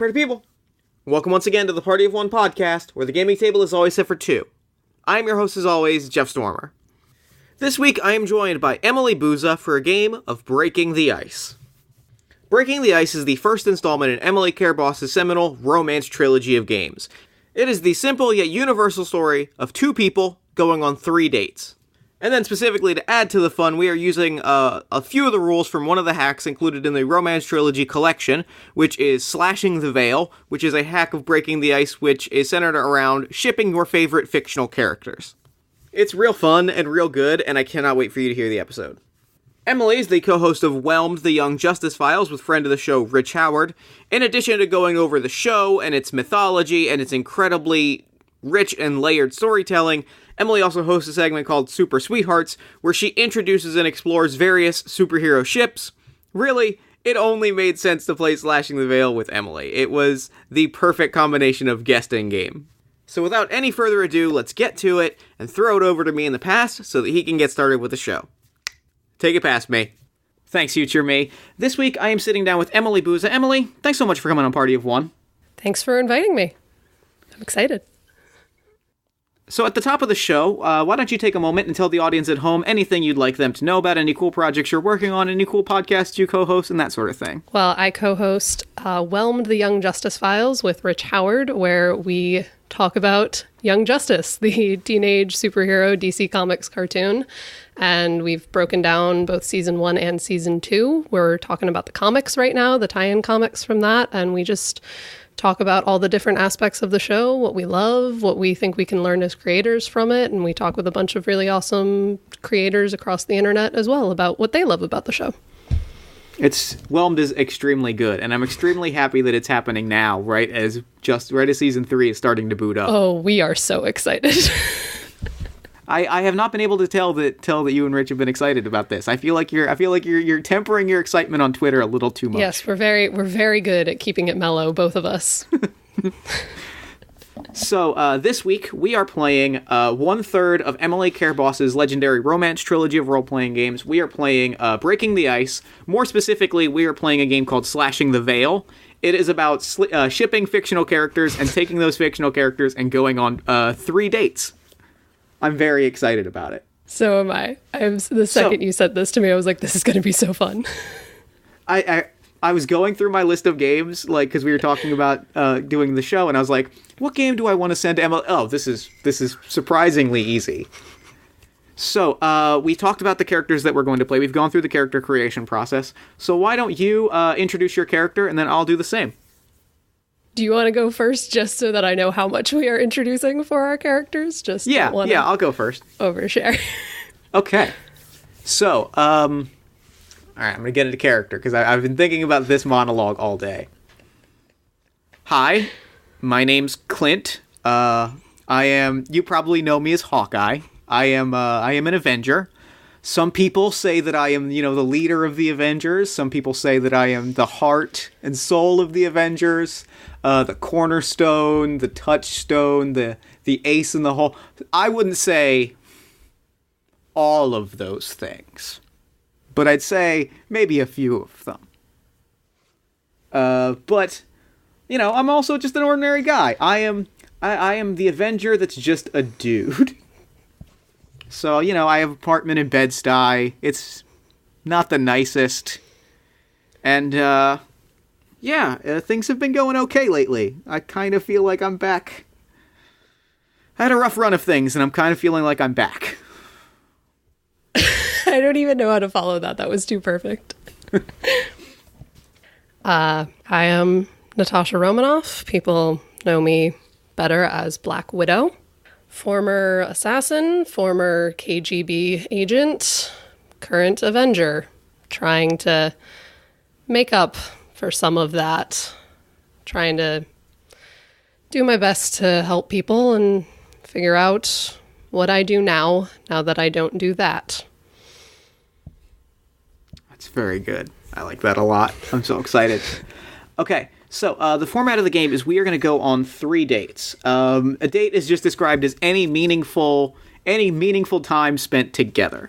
party people. Welcome once again to the Party of One podcast, where the gaming table is always set for two. I'm your host as always, Jeff Stormer. This week I am joined by Emily Buza for a game of Breaking the Ice. Breaking the Ice is the first installment in Emily Careboss's seminal romance trilogy of games. It is the simple yet universal story of two people going on 3 dates. And then specifically to add to the fun, we are using a few of the rules from one of the hacks included in the Romance Trilogy collection, which is Slashing the Veil, which is a hack of Breaking the Ice which is centered around shipping your favorite fictional characters. It's real fun and real good, and I cannot wait for you to hear the episode. Emily is the co-host of Whelmed the Young Justice Files with friend of the show, Rich Howard. In addition to going over the show and its mythology and its incredibly rich and layered storytelling, Emily also hosts a segment called Super Sweethearts, where she introduces and explores various superhero ships. Really, it only made sense to play Slashing the Veil with Emily. It was the perfect combination of guest and game. So without any further ado, let's get to it and throw it over to me in the past so that he can get started with the show. Take it past me. Thanks, future me. This week, I am sitting down with Emily Buza. Emily, thanks so much for coming on Party of One. Thanks for inviting me. I'm excited. So at the top of the show, why don't you take a moment and tell the audience at home anything you'd like them to know about, any cool projects you're working on, any cool podcasts you co-host, and that sort of thing. Well, I co-host Whelmed the Young Justice Files with Rich Howard, where we talk about Young Justice, the teenage superhero DC Comics cartoon. And we've broken down both Season 1 and Season 2. We're talking about the comics right now, the tie-in comics from that, and we just talk about all the different aspects of the show, what we love, what we think we can learn as creators from it, and we talk with a bunch of really awesome creators across the internet as well about what they love about the show. Whelmed is extremely good, and I'm extremely happy that it's happening now, right as Season 3 is starting to boot up. Oh, we are so excited. I have not been able to tell that you and Rich have been excited about this. I feel like you're tempering your excitement on Twitter a little too much. Yes, we're very good at keeping it mellow, both of us. So this week we are playing 1/3 of Emily Careboss's legendary romance trilogy of role-playing games. We are playing Breaking the Ice. More specifically, we are playing a game called Slashing the Veil. It is about shipping fictional characters and taking those fictional characters and going on 3 dates. I'm very excited about it. So am I. The second you said this to me, I was like, this is going to be so fun. I was going through my list of games, like, because we were talking about doing the show, and I was like, what game do I want to send to Emily? Oh, this is surprisingly easy. So, we talked about the characters that we're going to play. We've gone through the character creation process. So why don't you introduce your character, and then I'll do the same. Do you want to go first, just so that I know how much we are introducing for our characters? Yeah, I'll go first. Overshare. Okay. So, all right, I'm going to get into character, because I've been thinking about this monologue all day. Hi, my name's Clint. You probably know me as Hawkeye. I am an Avenger. Some people say that I am, the leader of the Avengers. Some people say that I am the heart and soul of the Avengers, the cornerstone, the touchstone, the ace in the hole. I wouldn't say all of those things, but I'd say maybe a few of them. But, I'm also just an ordinary guy. I am the Avenger that's just a dude. So, I have an apartment in Bed-Stuy. It's not the nicest. And, things have been going okay lately. I kind of feel like I'm back. I had a rough run of things, and I'm kind of feeling like I'm back. I don't even know how to follow that. That was too perfect. I am Natasha Romanoff. People know me better as Black Widow. Former assassin, former KGB agent, current Avenger, trying to make up for some of that, trying to do my best to help people and figure out what I do now that I don't do that. That's very good. I like that a lot. I'm so excited. Okay. So, the format of the game is we are going to go on 3 dates. A date is just described as any meaningful time spent together.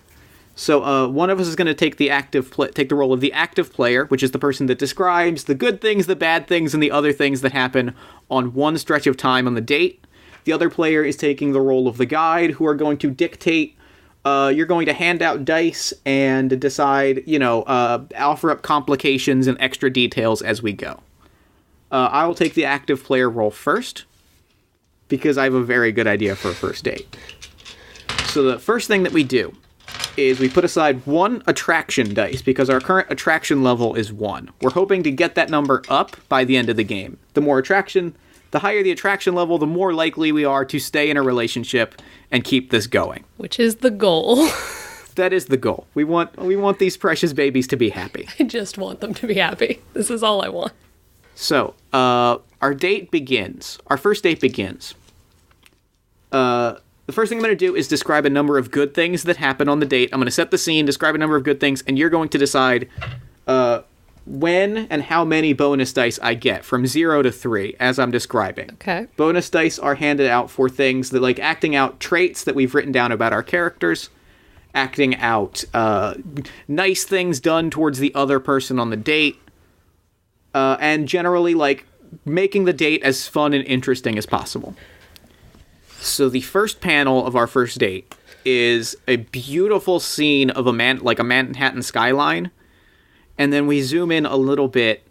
So one of us is going to take take the role of the active player, which is the person that describes the good things, the bad things, and the other things that happen on one stretch of time on the date. The other player is taking the role of the guide, who are going to dictate. You're going to hand out dice and decide, offer up complications and extra details as we go. I will take the active player role first, because I have a very good idea for a first date. So the first thing that we do is we put aside 1 attraction dice, because our current attraction level is 1. We're hoping to get that number up by the end of the game. The higher the attraction level, the more likely we are to stay in a relationship and keep this going. Which is the goal. That is the goal. We want these precious babies to be happy. I just want them to be happy. This is all I want. So, our date begins. Our first date begins. The first thing I'm going to do is describe a number of good things that happen on the date. I'm going to set the scene, describe a number of good things, and you're going to decide when and how many bonus dice I get, from 0 to 3, as I'm describing. Okay. Bonus dice are handed out for things that, like, acting out traits that we've written down about our characters, acting out nice things done towards the other person on the date, and generally, like, making the date as fun and interesting as possible. So the first panel of our first date is a beautiful scene of a Manhattan skyline, and then we zoom in a little bit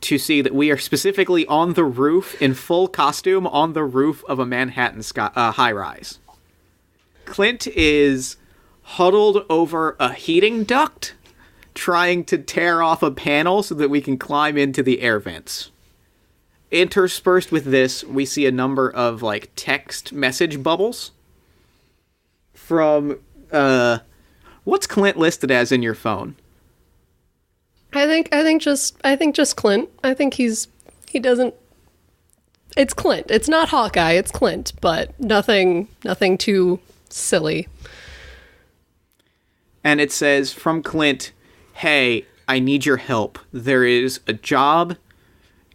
to see that we are specifically on the roof, in full costume, on the roof of a Manhattan high-rise. Clint is huddled over a heating duct, trying to tear off a panel so that we can climb into the air vents. Interspersed with this, we see a number of, like, text message bubbles from, what's Clint listed as in your phone? I think just Clint. I think he doesn't. It's Clint. It's not Hawkeye. It's Clint, but nothing too silly. And it says from Clint, "Hey, I need your help. There is a job.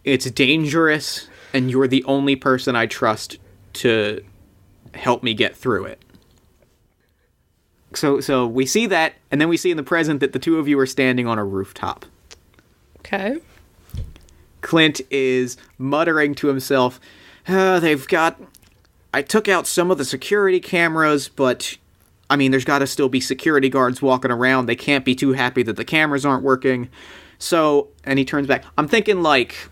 It's dangerous, and you're the only person I trust to help me get through it." So we see that, and then we see in the present that the two of you are standing on a rooftop. Okay. Clint is muttering to himself, I took out some of the security cameras, but, I mean, there's got to still be security guards walking around. They can't be too happy that the cameras aren't working. So, and he turns back. I'm thinking, like,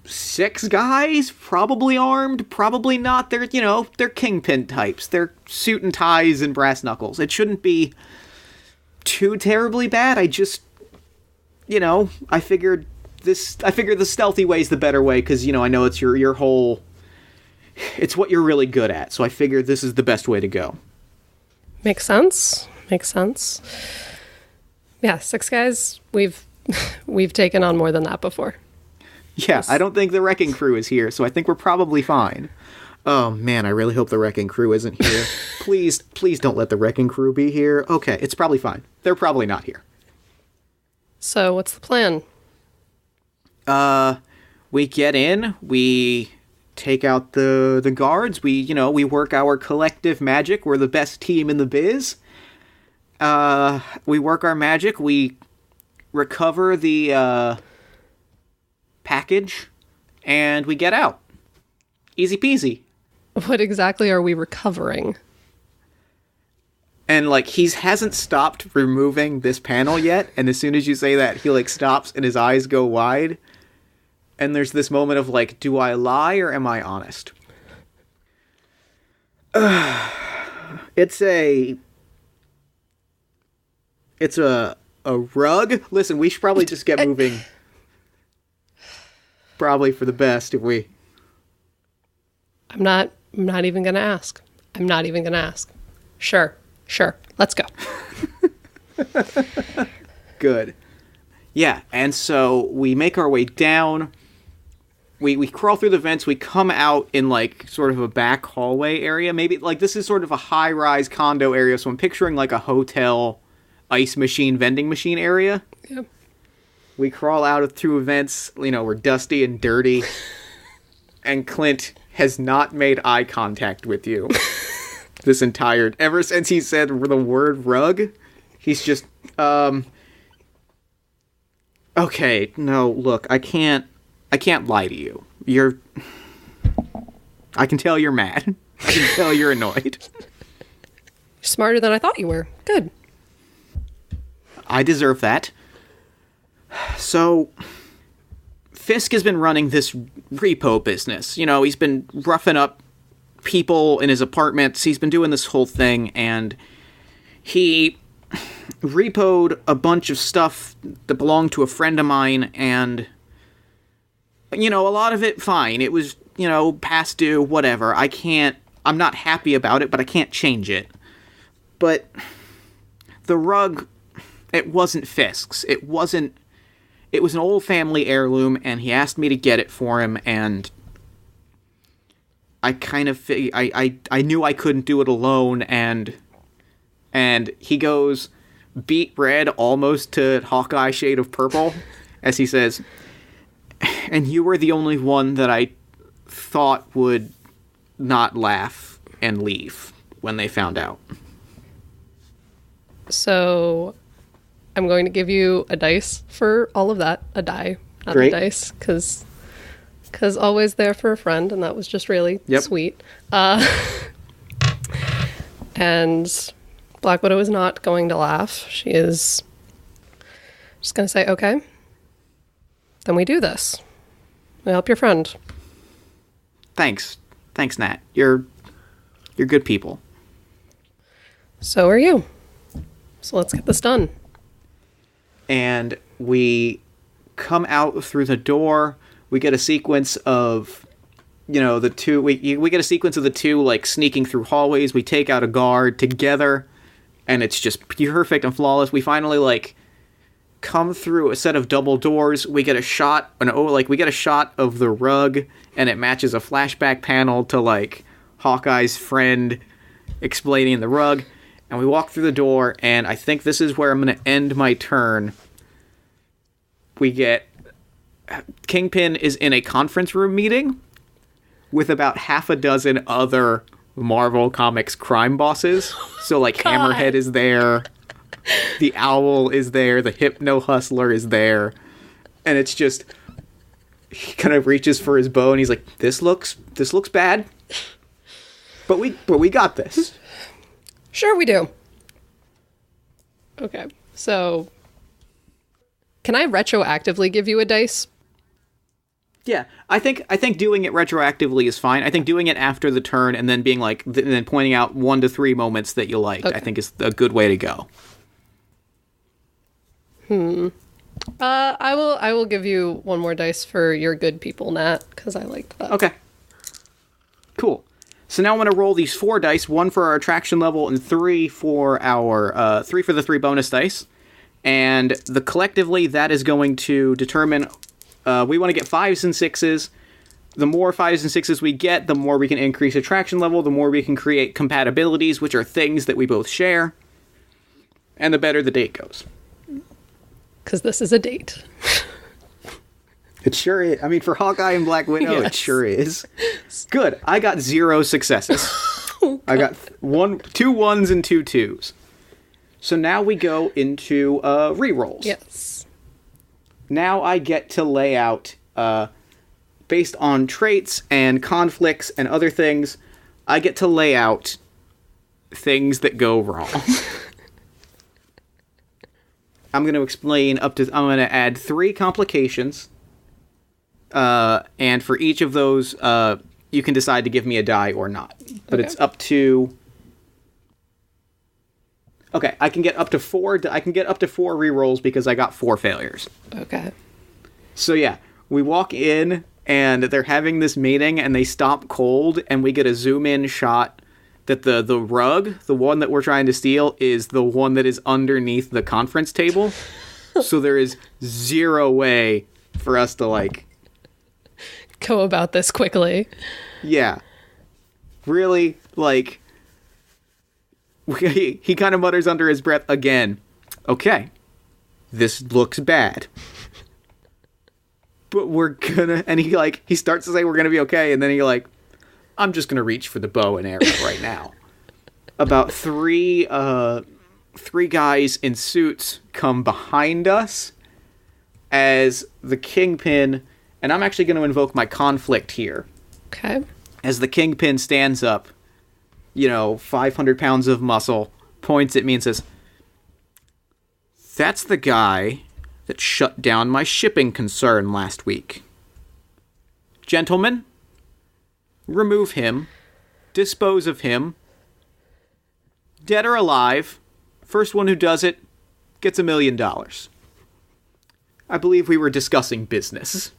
6 guys, probably armed, probably not. They're kingpin types. They're suit and ties and brass knuckles. It shouldn't be too terribly bad. I just, I figured the stealthy way's the better way, because, I know it's your whole, it's what you're really good at, so I figured this is the best way to go. Makes sense. Yeah, 6 guys, we've taken on more than that before. Yeah, I don't think the wrecking crew is here, so I think we're probably fine. Oh, man, I really hope the wrecking crew isn't here. Please don't let the wrecking crew be here. Okay, it's probably fine. They're probably not here. So, what's the plan? We get in, we take out the guards, we work our collective magic. We're the best team in the biz. We work our magic, we recover the, package, and we get out. Easy peasy. What exactly are we recovering? And, like, he hasn't stopped removing this panel yet, and as soon as you say that, he, like, stops and his eyes go wide. And there's this moment of, like, do I lie or am I honest? It's a rug. Listen, we should probably just get moving. Probably for the best if we... I'm not even gonna ask. Sure. Let's go. Good. Yeah, and so we make our way down. We crawl through the vents. We come out in, like, sort of a back hallway area. Maybe, like, this is sort of a high-rise condo area, so I'm picturing, like, a hotel ice machine, vending machine area. Yeah. We crawl out through vents. We're dusty and dirty. And Clint has not made eye contact with you. ever since he said the word rug, he's just, okay, no, look, I can't lie to you. I can tell you're mad. I can tell you're annoyed. You're smarter than I thought you were. Good. I deserve that. So, Fisk has been running this repo business. You know, he's been roughing up people in his apartments. He's been doing this whole thing, and he repoed a bunch of stuff that belonged to a friend of mine, and, you know, a lot of it, fine. It was, you know, past due, whatever. I'm not happy about it, but I can't change it. But the rug, it wasn't Fisk's. It was an old family heirloom, and he asked me to get it for him, and I kind of, I knew I couldn't do it alone, and he goes beet red almost to Hawkeye shade of purple, as he says, and you were the only one that I thought would not laugh and leave when they found out. So I'm going to give you a dice for all of that. A die, not Great. a dice, because always there for a friend, and that was just really sweet. And Black Widow is not going to laugh. She is just going to say, okay, then we do this. We help your friend. Thanks, Nat. You're good people. So are you. So let's get this done. And we come out through the door. We get a sequence of, you know, we get a sequence of the two, like, sneaking through hallways. We take out a guard together, and it's just perfect and flawless. We finally, like, come through a set of double doors. We get a shot, we get a shot of the rug, and it matches a flashback panel to, like, Hawkeye's friend explaining the rug. And we walk through the door, and I think this is where I'm going to end my turn. We get... Kingpin is in a conference room meeting with about half a dozen other Marvel Comics crime bosses. So, like, God. Hammerhead is there, the Owl is there, the Hypno Hustler is there. And it's just... He kind of reaches for his bow, and he's like, this looks bad. But we got this. Sure we do. Okay, so can I retroactively give you a dice? Yeah, I think doing it retroactively is fine. I think doing it after the turn and then being like, and then pointing out 1 to 3 moments that you liked, okay, I think is a good way to go. I will give you 1 more dice for your good people, Nat, because I liked that. Okay. Cool. So now I'm going to roll these 4 dice, 1 for our attraction level and 3 for our 3 for the 3 bonus dice. And collectively that is going to determine we want to get 5s and 6s. The more 5s and 6s we get, the more we can increase attraction level, the more we can create compatibilities, which are things that we both share. And the better the date goes. Because this is a date. It sure is. I mean, for Hawkeye and Black Widow, yes. It sure is. Good. I got 0 successes. Oh, I got 2 1s and 2 2s. So now we go into rerolls. Yes. Now I get to lay out, based on traits and conflicts and other things, I get to lay out things that go wrong. I'm going to explain I'm going to add 3 complications. And for each of those, you can decide to give me a die or not. But okay. It's up to... Okay, I can get up to 4 rerolls because I got 4 failures. Okay. So yeah, we walk in, and they're having this meeting, and they stop cold, and we get a zoom-in shot that the rug, the one that we're trying to steal, is the one that is underneath the conference table. So there is 0 way for us to, like... go about this quickly. Yeah. Really, like... He kind of mutters under his breath again. Okay. This looks bad. But we're gonna... And he starts to say we're gonna be okay, and then I'm just gonna reach for the bow and arrow right now. about three guys in suits come behind us as the Kingpin, and I'm actually going to invoke my conflict here. Okay. As the Kingpin stands up, 500 pounds of muscle, points at me and says, "That's the guy that shut down my shipping concern last week. Gentlemen, remove him, dispose of him, dead or alive, first one who does it gets $1 million. I believe we were discussing business."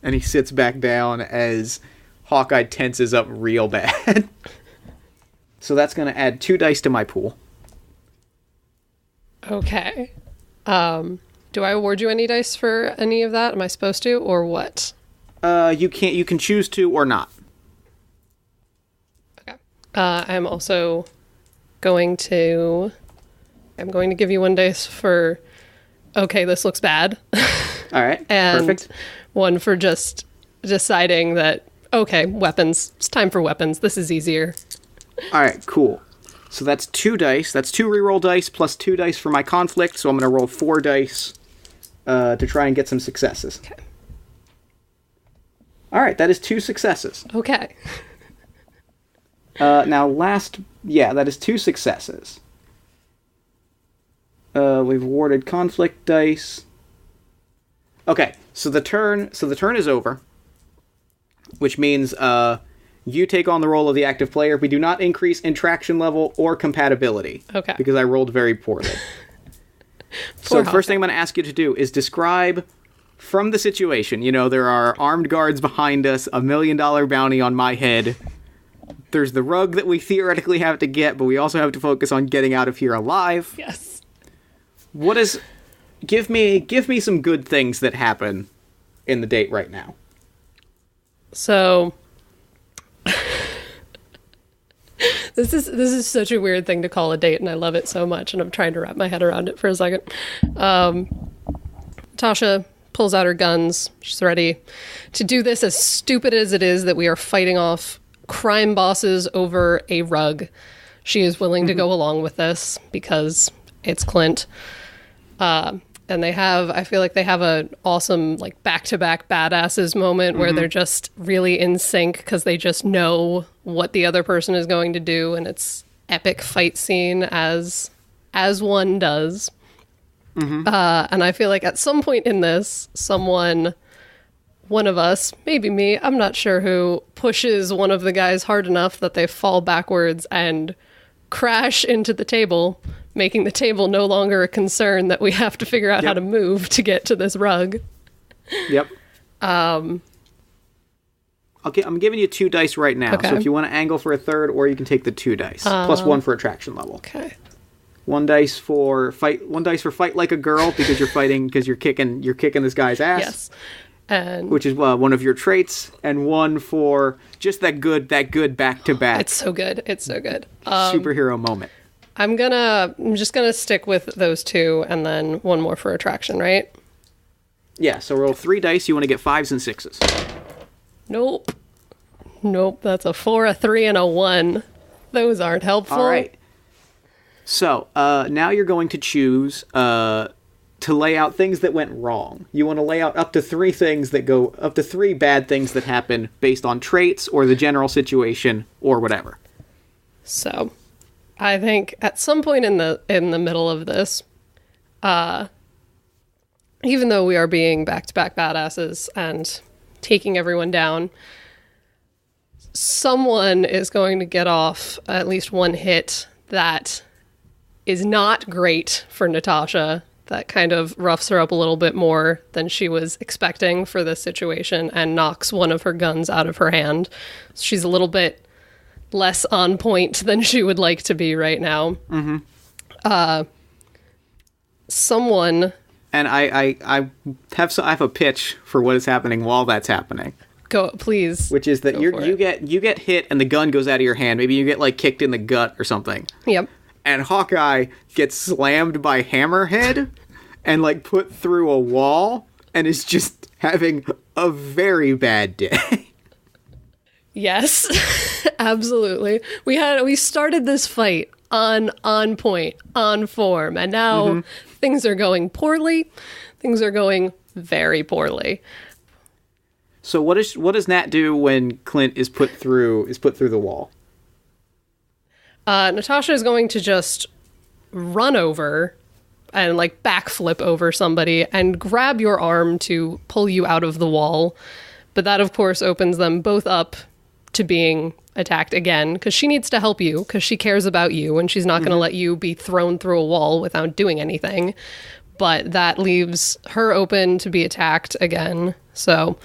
And he sits back down as Hawkeye tenses up real bad. So that's going to add 2 dice to my pool. Okay. Do I award you any dice for any of that? Am I supposed to, or what? You can choose to or not. Okay. I'm also going to give you 1 dice for, okay, this looks bad. All right. And perfect. 1 for just deciding that, okay, weapons. It's time for weapons. This is easier. All right, cool. So that's 2 dice. That's 2 reroll dice plus 2 dice for my conflict. So I'm going to roll 4 dice to try and get some successes. Okay. All right, that is 2 successes. Okay. That is 2 successes. We've awarded conflict dice. Okay, so the turn is over, which means you take on the role of the active player. We do not increase interaction level or compatibility. Okay. Because I rolled very poorly. So the first thing I'm going to ask you to do is describe from the situation. There are armed guards behind us, $1 million bounty on my head. There's the rug that we theoretically have to get, but we also have to focus on getting out of here alive. Yes. Give me some good things that happen in the date right now. So this is such a weird thing to call a date, and I love it so much, and I'm trying to wrap my head around it for a second. Tasha pulls out her guns. She's ready to do this, as stupid as it is that we are fighting off crime bosses over a rug. She is willing to go along with this because it's Clint. And I feel like they have an awesome, back-to-back badasses moment where they're just really in sync because they just know what the other person is going to do, and it's epic fight scene as one does. And I feel like at some point in this, one of us, maybe me, I'm not sure who, pushes one of the guys hard enough that they fall backwards and crash into the table, making the table no longer a concern that we have to figure out how to move to get to this rug. Yep. I'm giving you 2 dice right now. Okay. So if you want to angle for a third, or you can take the 2 dice plus 1 for attraction level. Okay. 1 dice for fight. 1 dice for fight like a girl because you're fighting because you're kicking this guy's ass. Yes. And which is one of your traits, and 1 for just that good back to back. It's so good. It's so good. Superhero moment. I'm just gonna stick with those 2, and then 1 more for attraction, right? Yeah. So roll 3 dice. You want to get 5s and 6s. Nope. That's a 4, a 3, and a 1. Those aren't helpful. All right. So now you're going to choose to lay out things that went wrong. You want to lay out up to 3 bad things that happen based on traits or the general situation or whatever. So, I think at some point in the middle of this, even though we are being back-to-back badasses and taking everyone down, someone is going to get off at least 1 hit that is not great for Natasha. That kind of roughs her up a little bit more than she was expecting for this situation and knocks one of her guns out of her hand. She's a little bit less on point than she would like to be right now. Someone... And I have a pitch for what is happening while that's happening. Go, please. Which is that you get hit and the gun goes out of your hand. Maybe you get kicked in the gut or something. Yep. And Hawkeye gets slammed by Hammerhead and put through a wall and is just having a very bad day. Yes, absolutely. We started this fight on point, on form, and now things are going poorly. Things are going very poorly. So what does Nat do when Clint is put through the wall? Natasha is going to just run over and like backflip over somebody and grab your arm to pull you out of the wall. But that, of course, opens them both up to being attacked again, because she needs to help you, because she cares about you, and she's not going to let you be thrown through a wall without doing anything. But that leaves her open to be attacked again. So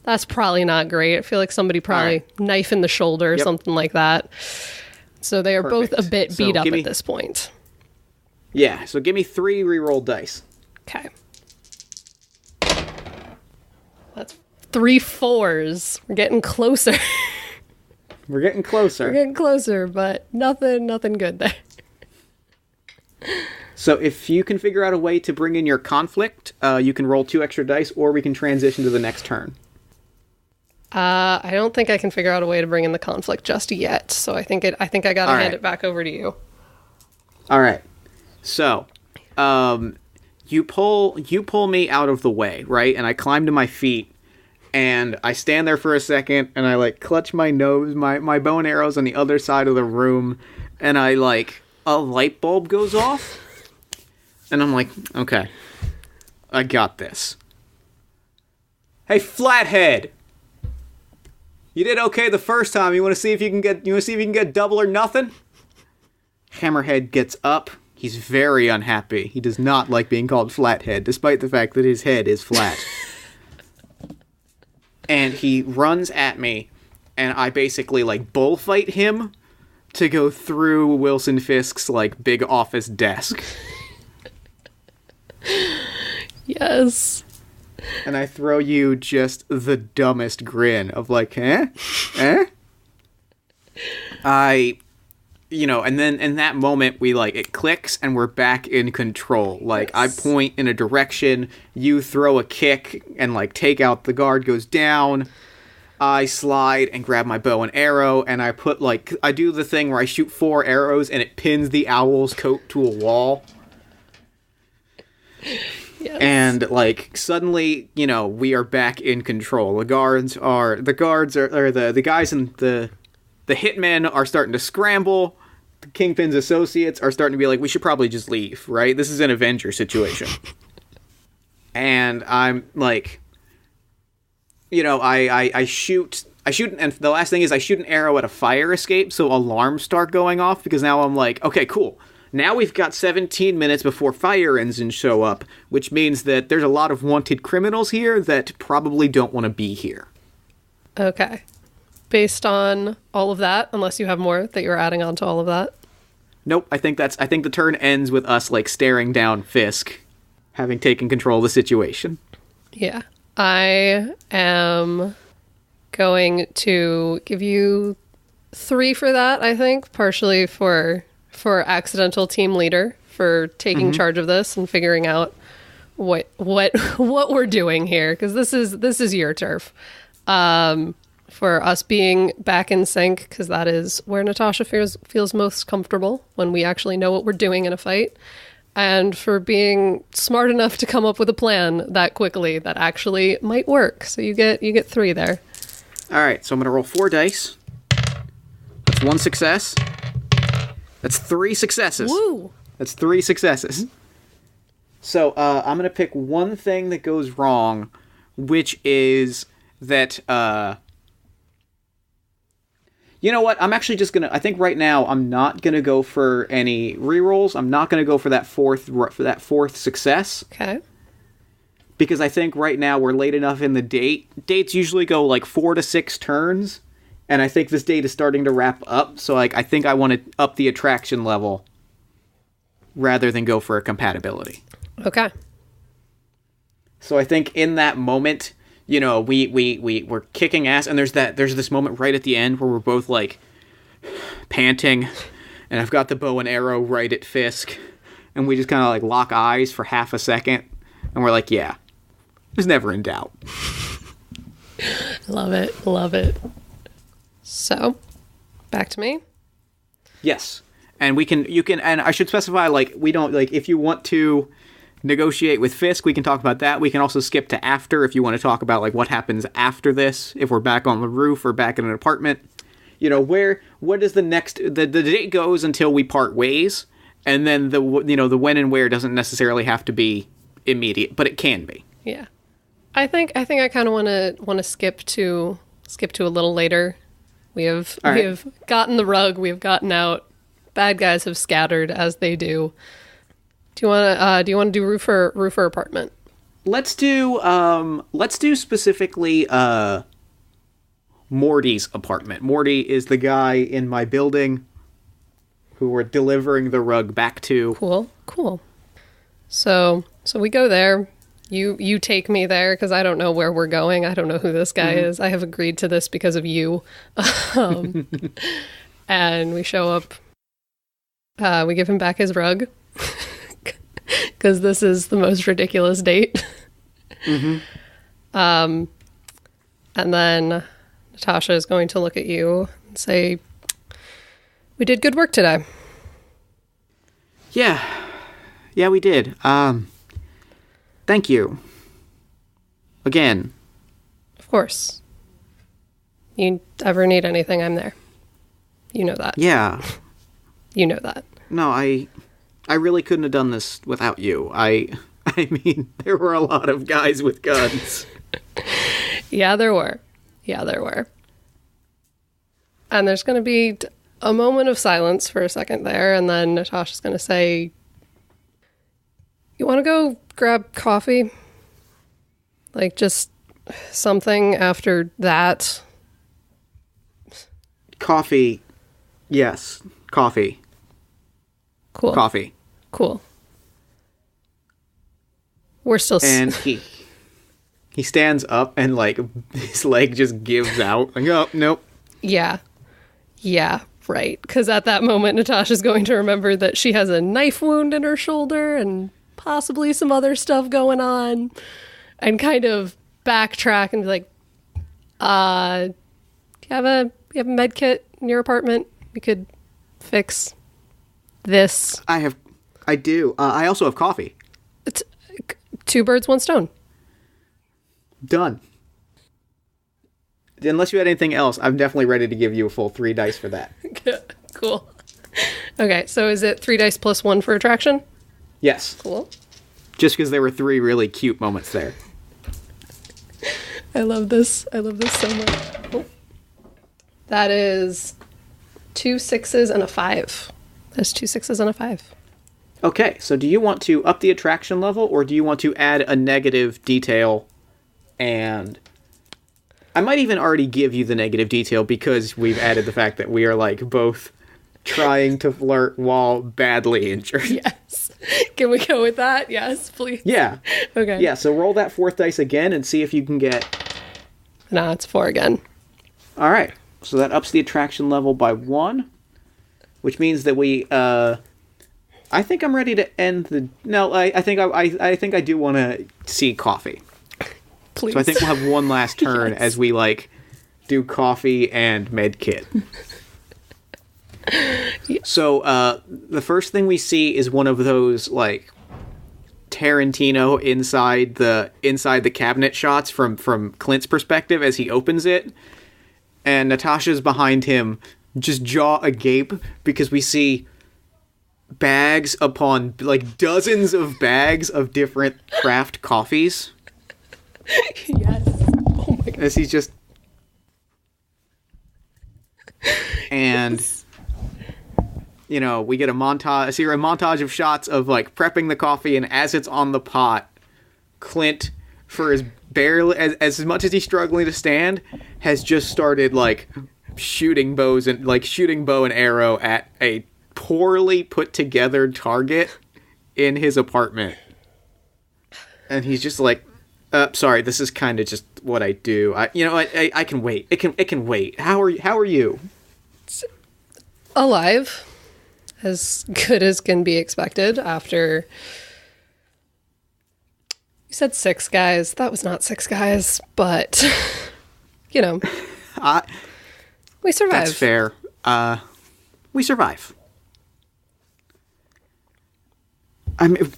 that's probably not great. I feel like somebody probably knife in the shoulder or something like that. So they are both a bit beat up at this point. Yeah, so give me 3 reroll dice. Okay. That's 3 4s. We're getting closer. We're getting closer. We're getting closer, but nothing good there. So if you can figure out a way to bring in your conflict, you can roll 2 extra dice, or we can transition to the next turn. I don't think I can figure out a way to bring in the conflict just yet. So I think I gotta hand it back over to you. All right. So, you pull me out of the way, right? And I climb to my feet, and I stand there for a second, and I like clutch my nose. My bow and arrow's on the other side of the room, and I like a light bulb goes off, and I'm like, okay, I got this. Hey, Flathead. You did okay the first time. You want to see if you can get double or nothing? Hammerhead gets up. He's very unhappy. He does not like being called Flathead, despite the fact that his head is flat. And he runs at me, and I basically like bullfight him to go through Wilson Fisk's like big office desk. Yes. And I throw you just the dumbest grin of like, eh? And then in that moment, it clicks and we're back in control. Like, yes. I point in a direction, you throw a kick and like take out the guard goes down. I slide and grab my bow and arrow, and I do the thing where I shoot 4 arrows and it pins the owl's coat to a wall. Yes. And suddenly, we are back in control. The guys and the hitmen are starting to scramble. The Kingpin's associates are starting to be like, we should probably just leave, right? This is an Avenger situation. And I'm like, I shoot, and the last thing is I shoot an arrow at a fire escape, so alarms start going off, because now I'm like, okay, cool. Now we've got 17 minutes before fire engines show up, which means that there's a lot of wanted criminals here that probably don't want to be here. Okay. Based on all of that, unless you have more that you're adding on to all of that. Nope, I think the turn ends with us staring down Fisk, having taken control of the situation. Yeah. I am going to give you 3 for that, I think, partially for accidental team leader, for taking charge of this and figuring out what we're doing here, because this is your turf. For us being back in sync, because that is where Natasha feels most comfortable, when we actually know what we're doing in a fight, and for being smart enough to come up with a plan that quickly that actually might work. So you get 3 there. All right, so I'm gonna roll 4 dice. That's 1 success. That's 3 successes. Woo! That's 3 successes. So I'm gonna pick one thing that goes wrong, which is that you know what? I'm actually just gonna. I think right now I'm not gonna go for any rerolls. I'm not gonna go for that fourth success. Okay. Because I think right now we're late enough in the date. Dates usually go 4 to 6 turns, and I think this date is starting to wrap up. So I think I want to up the attraction level rather than go for a compatibility. Okay. So I think in that moment, we're kicking ass, and there's this moment right at the end where we're both panting, and I've got the bow and arrow right at Fisk, and we just kind of lock eyes for half a second, and we're like, yeah, it was never in doubt. Love it. So, back to me. Yes. And and I should specify, like, we don't, like, if you want to negotiate with Fisk, we can talk about that. We can also skip to after if you want to talk about, like, what happens after this, if we're back on the roof or back in an apartment. You know, what is the next, the date goes until we part ways, and then the when and where doesn't necessarily have to be immediate, but it can be. Yeah. I think I kind of want to skip to a little later. We have gotten the rug, we have gotten out. Bad guys have scattered as they do. Do you want to do roof or apartment? Let's do specifically Morty's apartment. Morty is the guy in my building who we're delivering the rug back to. Cool. So we go there. You take me there because I don't know where we're going. I don't know who this guy is. I have agreed to this because of you. And we show up. We give him back his rug because this is the most ridiculous date. And then Natasha is going to look at you and say, "We did good work today." Yeah, we did. Thank you. Again. Of course. You ever need anything, I'm there. You know that. Yeah. You know that. No, I really couldn't have done this without you. I mean, there were a lot of guys with guns. Yeah, there were. And there's going to be a moment of silence for a second there, and then Natasha's going to say, "You want to go grab coffee? Like, just something after that?" Coffee. Yes. Coffee. Cool. Coffee. Cool. We're still... And he stands up and, like, his leg just gives out. Like, oh, nope. Yeah, right. Because at that moment, Natasha's going to remember that she has a knife wound in her shoulder and possibly some other stuff going on, and kind of backtrack and be like, do you have a med kit in your apartment? We could fix this. I do. I also have coffee. It's 2 birds, 1 stone. Done. Unless you had anything else, I'm definitely ready to give you a full 3 dice for that. Cool. Okay, so is it 3 dice plus 1 for attraction? Yes. Cool. Just because there were 3 really cute moments there. I love this so much. Oh. That is 2 6s and a 5. That's 2 6s and a 5. Okay, so do you want to up the attraction level, or do you want to add a negative detail? And I might even already give you the negative detail because we've added the fact that we are, like, both trying to flirt while badly injured. Yes. Can we go with that? Yes, please. Yeah. Okay. Yeah, so roll that 4th dice again and see if you can get... No, it's 4 again. All right. So that ups the attraction level by 1, which means that we... I think I'm ready to end the... No, I think I do want to see coffee. Please. So I think we'll have one last turn as we, like, do coffee and med kit. Yeah. So the first thing we see is one of those, like, Tarantino inside the cabinet shots from Clint's perspective as he opens it, and Natasha's behind him, just jaw agape because we see bags upon, like, dozens of bags of different craft coffees. Yes. Oh my god. As he's just... And... You know, we get a montage of shots of, like, prepping the coffee, and as it's on the pot, Clint, for as much as he's struggling to stand, has just started, like, shooting bow and arrow at a poorly put together target in his apartment. And he's just like, sorry, this is kind of just what I do. I can wait. It can wait. How are you? Alive. As good as can be expected after... You said 6 guys. That was not 6 guys, but, you know. We survive. That's fair. We survive. I mean,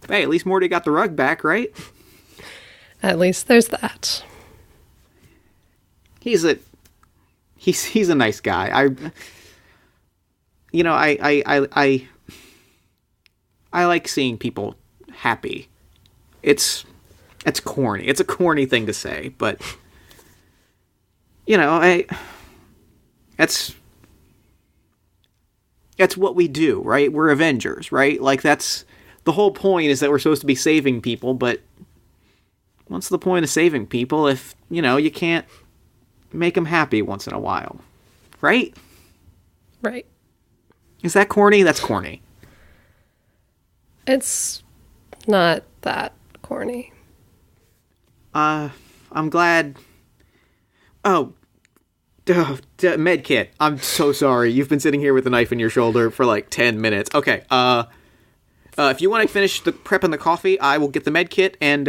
hey, at least Morty got the rug back, right? At least there's that. He's a nice guy. I like seeing people happy. It's corny. It's a corny thing to say, but that's what we do, right? We're Avengers, right? Like, that's the whole point, is that we're supposed to be saving people, but what's the point of saving people if, you can't make them happy once in a while, right? Right. Is that corny? That's corny. It's not that corny. I'm glad. Oh, med kit. I'm so sorry. You've been sitting here with a knife in your shoulder for like 10 minutes. Okay. If you want to finish the prep and the coffee, I will get the med kit and,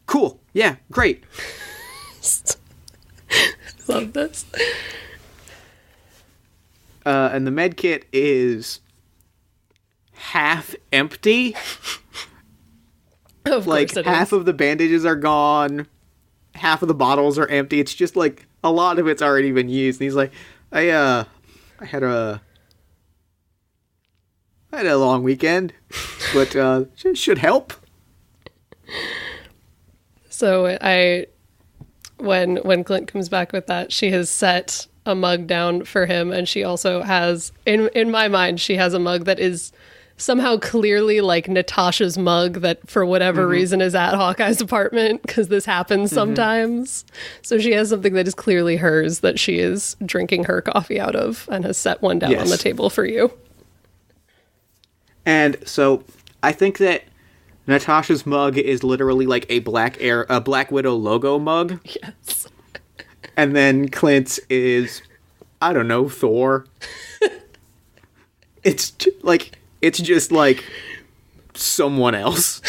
cool. Yeah, great. Love this. And the med kit is half empty. Of like, course it half is. of the bandages are gone. Half of the bottles are empty. It's just like a lot of it's already been used. And he's like, I had a long weekend, but should help. So when Clint comes back with that, she has set a mug down for him, and she also has, in my mind, she has a mug that is somehow clearly like Natasha's mug that for whatever reason is at Hawkeye's apartment, because this happens sometimes. So she has something that is clearly hers that she is drinking her coffee out of, and has set one down on the table for you. And so I think that Natasha's mug is literally like a Black Widow logo mug. Yes. And then Clint's is, I don't know, Thor. It's just like someone else.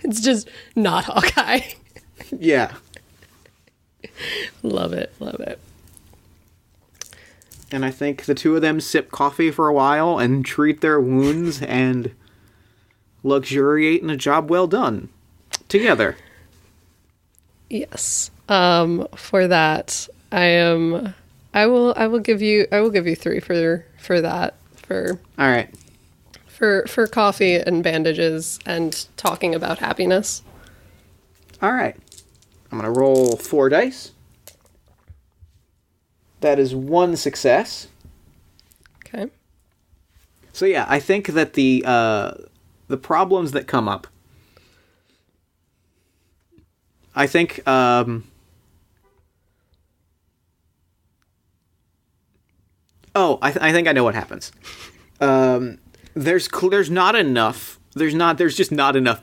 It's just not Hawkeye. Yeah. Love it. Love it. And I think the two of them sip coffee for a while and treat their wounds and luxuriate in a job well done together. Yes. For that, I will give you 3 for that. All right. For coffee and bandages and talking about happiness. All right. I'm going to roll 4 dice. That is 1 success. Okay. So yeah, I think that the problems that come up, I think I think I know what happens. There's just not enough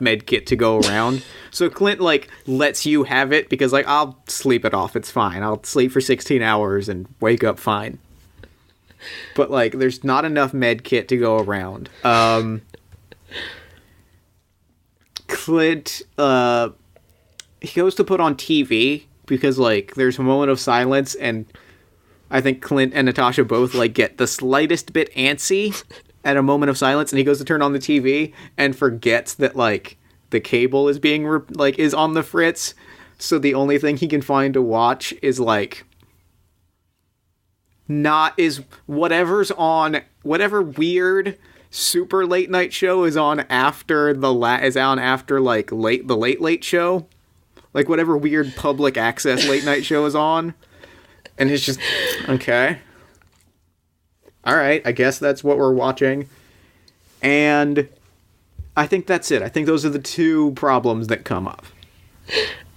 med kit to go around. So Clint lets you have it because I'll sleep it off. It's fine. I'll sleep for 16 hours and wake up fine. But there's not enough med kit to go around. Clint he goes to put on TV because there's a moment of silence, and I think Clint and Natasha both get the slightest bit antsy at a moment of silence, and he goes to turn on the TV and forgets that the cable is being is on the fritz, so the only thing he can find to watch is whatever's on, whatever weird super late night show is on after the late show, whatever weird public access late night show is on, and it's just okay. All right, I guess that's what we're watching. And I think that's it. I think those are the 2 problems that come up.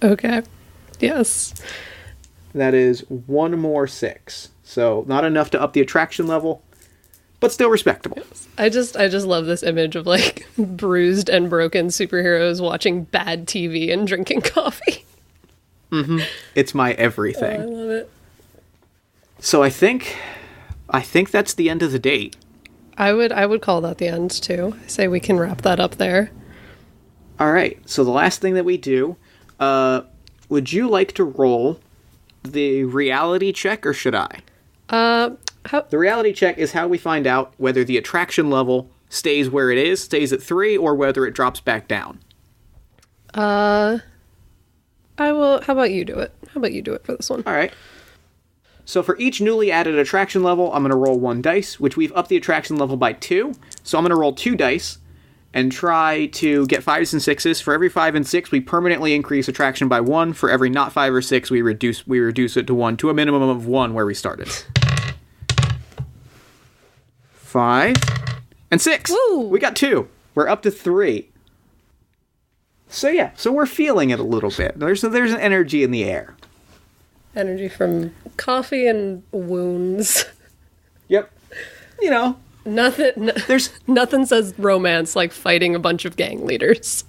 Okay. Yes. That is 1 more 6. So not enough to up the attraction level, but still respectable. Yes. I just love this image of bruised and broken superheroes watching bad TV and drinking coffee. Mm-hmm. It's my everything. Oh, I love it. So I think that's the end of the date. I would call that the end too. I say we can wrap that up there. All right. So the last thing that we do, would you like to roll the reality check, or should I? How? The reality check is how we find out whether the attraction level stays where it is, stays at 3, or whether it drops back down. I will. How about you do it? How about you do it for this one? All right. So for each newly added attraction level, I'm going to roll 1 dice, which we've upped the attraction level by 2. So I'm going to roll 2 dice and try to get 5s and 6s. For every 5 and 6, we permanently increase attraction by 1. For every not 5 or 6, we reduce it to 1, to a minimum of 1 where we started. 5 and 6. Woo! We got 2. We're up to 3. So yeah, so we're feeling it a little bit. There's an energy in the air. Energy from coffee and wounds. Yep. You know, Nothing says romance like fighting a bunch of gang leaders.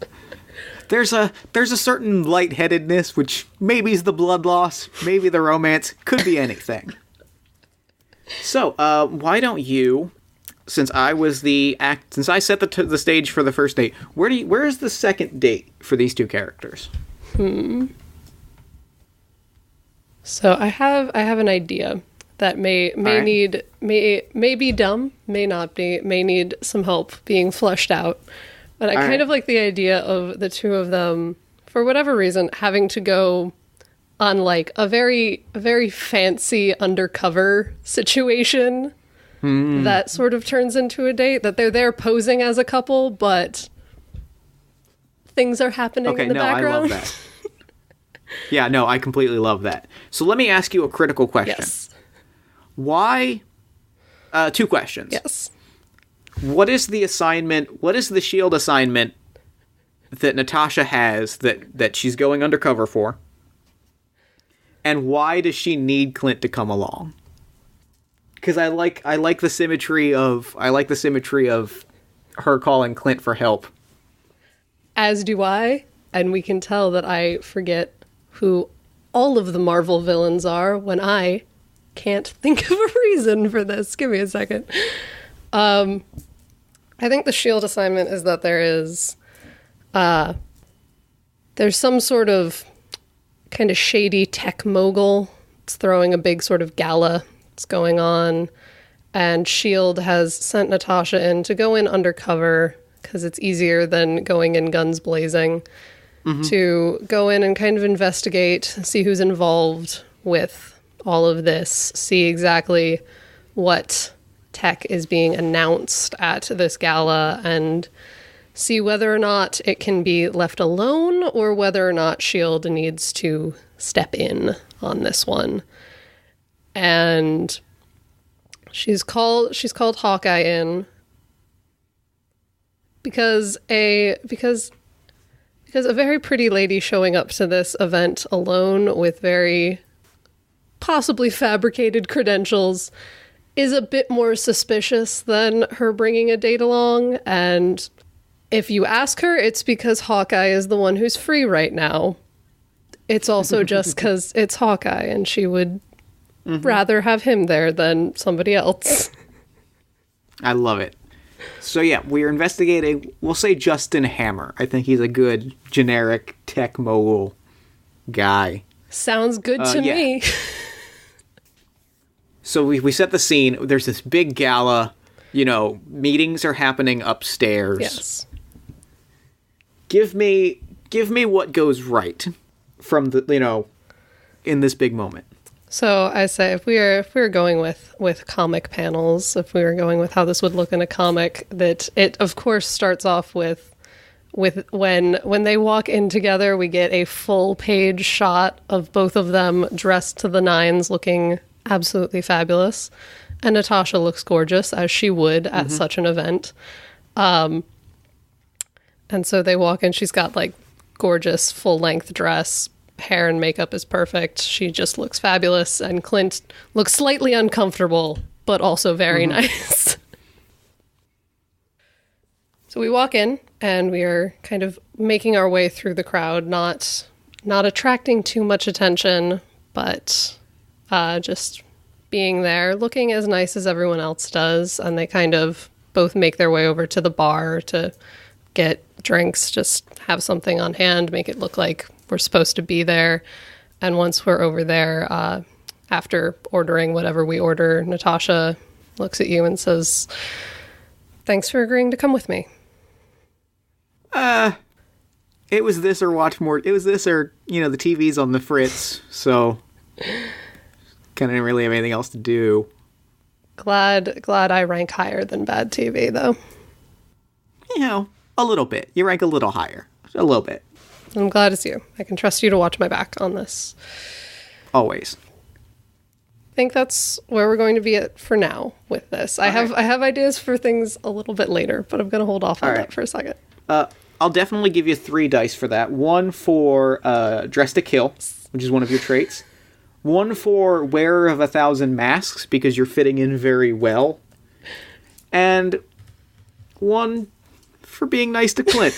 there's a certain lightheadedness, which maybe is the blood loss, maybe the romance, could be anything. So, why don't you, since I set the stage for the first date, where is the second date for these two characters? So I have an idea that may be dumb, may not be, may need some help being fleshed out. But I kind of like the idea of the two of them, for whatever reason, having to go on like a very fancy undercover situation that sort of turns into a date, that they're there posing as a couple, but things are happening in the background. I love that. Yeah, no, I completely love that. So let me ask you a critical question. Yes. Why? 2 questions. Yes. What is the assignment? What is the shield assignment that Natasha has that she's going undercover for? And why does she need Clint to come along? Because I like the symmetry of her calling Clint for help. As do I, and we can tell that I forget who all of the Marvel villains are when I can't think of a reason for this. Give me a second. I think the shield assignment is that there's some sort of kind of shady tech mogul. It's throwing a big sort of gala. It's going on, and shield has sent Natasha in to go in undercover because it's easier than going in guns blazing. To go in and kind of investigate, see who's involved with all of this, see exactly what tech is being announced at this gala, and see whether or not it can be left alone or whether or not S.H.I.E.L.D. needs to step in on this one. And she's called Hawkeye in because a very pretty lady showing up to this event alone with very possibly fabricated credentials is a bit more suspicious than her bringing a date along. And if you ask her, it's because Hawkeye is the one who's free right now. It's also just because it's Hawkeye and she would rather have him there than somebody else. I love it. So yeah, we're investigating, we'll say Justin Hammer. I think he's a good generic tech mogul guy. Sounds good to me. So we set the scene. There's this big gala. Meetings are happening upstairs. Yes. Give me what goes right from the, in this big moment. So I say if we were going with comic panels, if we were going with how this would look in a comic, that it of course starts off with when they walk in together, we get a full page shot of both of them dressed to the nines, looking absolutely fabulous. And Natasha looks gorgeous, as she would at such an event. And so they walk in, she's got like gorgeous full length dress, hair and makeup is perfect. She just looks fabulous, and Clint looks slightly uncomfortable, but also very nice. So we walk in, and we are kind of making our way through the crowd, not attracting too much attention, but just being there, looking as nice as everyone else does. And they kind of both make their way over to the bar to get drinks, just have something on hand, make it look like we're supposed to be there. And once we're over there, after ordering whatever we order, Natasha looks at you and says, "Thanks for agreeing to come with me." It was this or watch more. It was this or, the TV's on the fritz, so kind of didn't really have anything else to do. Glad I rank higher than bad TV, though. A little bit. You rank a little higher. A little bit. I'm glad it's you. I can trust you to watch my back on this. Always. I think that's where we're going to be at for now with this. I have ideas for things a little bit later, but I'm going to hold off on that for a second. I'll definitely give you 3 dice for that. 1 for Dress to Kill, which is one of your traits. 1 for Wearer of 1,000 Masks, because you're fitting in very well. And 1 for being nice to Clint.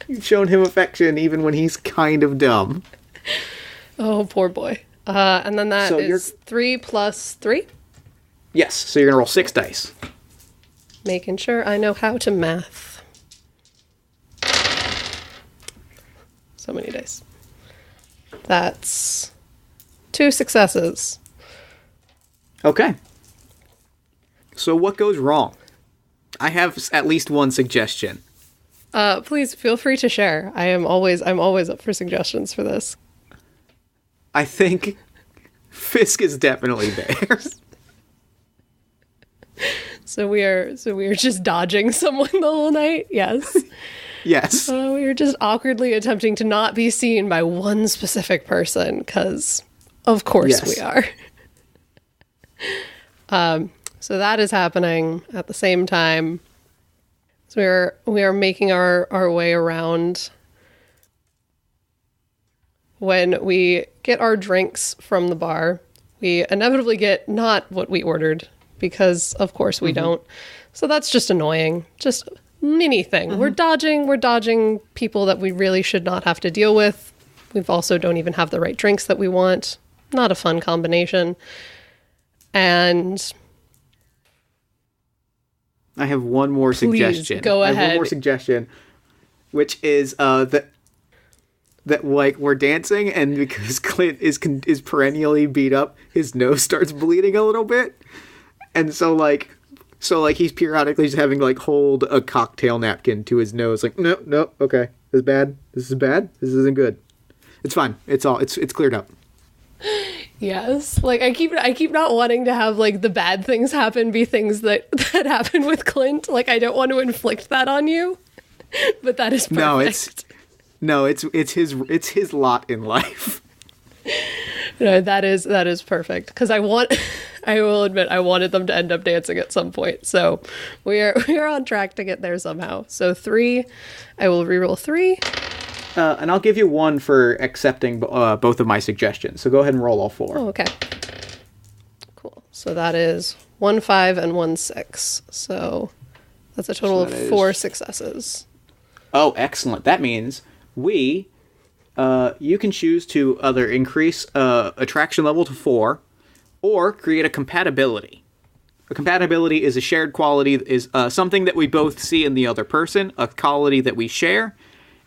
You've shown him affection even when he's kind of dumb. Oh, poor boy. And then that is 3 plus 3? Yes, so you're going to roll 6 dice. Making sure I know how to math. So many dice. That's 2 successes. Okay. So what goes wrong? I have at least 1 suggestion. Please feel free to share. I'm always up for suggestions for this. I think Fisk is definitely there. So we are just dodging someone the whole night. Yes. Yes. We are just awkwardly attempting to not be seen by one specific person, because of course we are. So that is happening at the same time. So we are making our way around. When we get our drinks from the bar, we inevitably get not what we ordered, because of course we don't. So that's just annoying. Just mini thing. We're dodging people that we really should not have to deal with. We've also don't even have the right drinks that we want. Not a fun combination. And I have one more suggestion. Go ahead. I have one more suggestion, which is that like we're dancing, and because Clint is perennially beat up, his nose starts bleeding a little bit, and so he's periodically just having like hold a cocktail napkin to his nose, like no, okay, this is bad. This isn't good. It's fine. It's cleared up. Yes, like I keep not wanting to have like the bad things happen be things that happen with Clint. Like I don't want to inflict that on you, but that is perfect. It's his lot in life. No, that is perfect, because I will admit I wanted them to end up dancing at some point. So we are on track to get there somehow. So 3, I will reroll 3. And I'll give you 1 for accepting both of my suggestions. So go ahead and roll all 4. Oh, okay. Cool. So that is 1 5 and 1 6. So that's a total of 4 successes. Oh, excellent. That means you can choose to either increase attraction level to 4 or create a compatibility. A compatibility is a shared quality, is something that we both see in the other person, a quality that we share,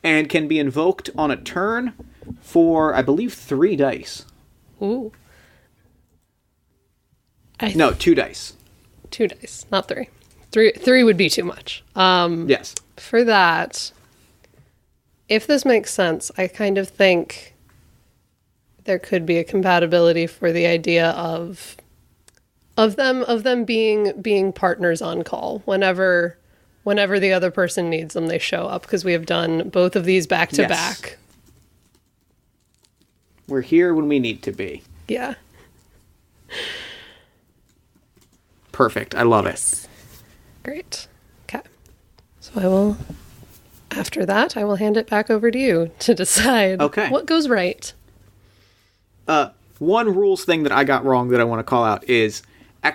and can be invoked on a turn for, I believe, 3 dice. Ooh. 2 dice. 2 dice, not 3. 3 would be too much. Yes. For that, if this makes sense, I kind of think there could be a compatibility for the idea of them being partners on call. Whenever the other person needs them, they show up, because we have done both of these back to back. We're here when we need to be. Yeah. Perfect. I love it. Great. Okay. So after that, I will hand it back over to you to decide what goes right. One rules thing that I got wrong that I want to call out is I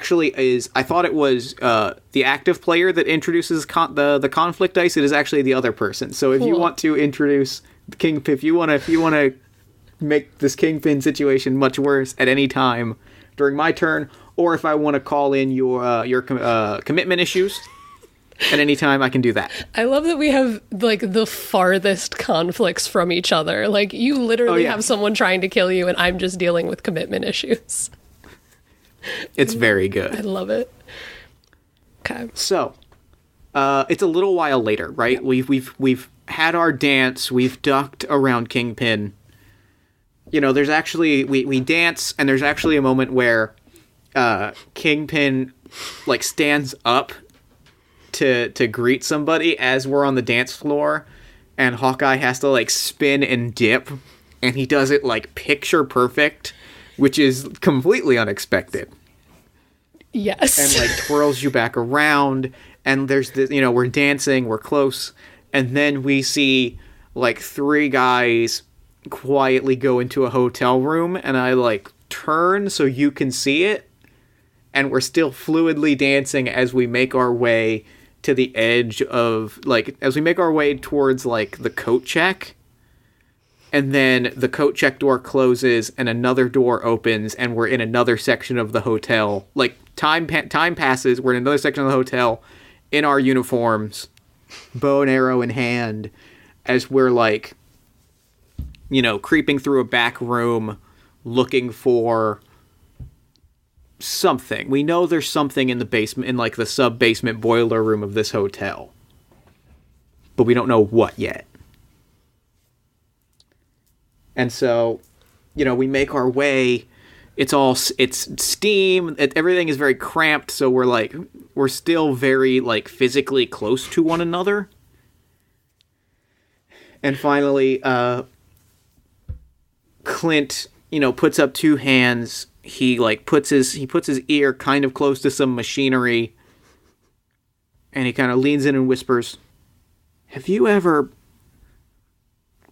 thought it was the active player that introduces the conflict dice. It is actually the other person. So if you want to introduce the kingpin, if you want to make this kingpin situation much worse at any time during my turn, or if I want to call in your commitment issues, at any time, I can do that. I love that we have, like, the farthest conflicts from each other. Like, you literally have someone trying to kill you, and I'm just dealing with commitment issues. It's very good. I love it. Okay. So, it's a little while later, right? Yeah. We've had our dance. We've ducked around Kingpin. You know, there's actually we dance, and there's actually a moment where Kingpin like stands up to greet somebody as we're on the dance floor, and Hawkeye has to like spin and dip, and he does it like picture perfect, which is completely unexpected. Yes. And like twirls you back around, and there's this, you know, we're dancing, we're close, and then we see like three guys quietly go into a hotel room, and I like turn so you can see it, and we're still fluidly dancing as we make our way to the edge of, like, as we make our way towards, like, the coat check, and then the coat check door closes, and another door opens, and we're in another section of the hotel. Like, time passes, we're in another section of the hotel, in our uniforms, bow and arrow in hand, as we're, like, you know, creeping through a back room, looking for something. We know there's something in the basement, in like the sub-basement boiler room of this hotel. But we don't know what yet. And so, you know, we make our way. It's steam. Everything is very cramped, so we're still very like physically close to one another. And finally, Clint, you know, puts up two hands. He like puts his ear kind of close to some machinery, and he kind of leans in and whispers, "Have you ever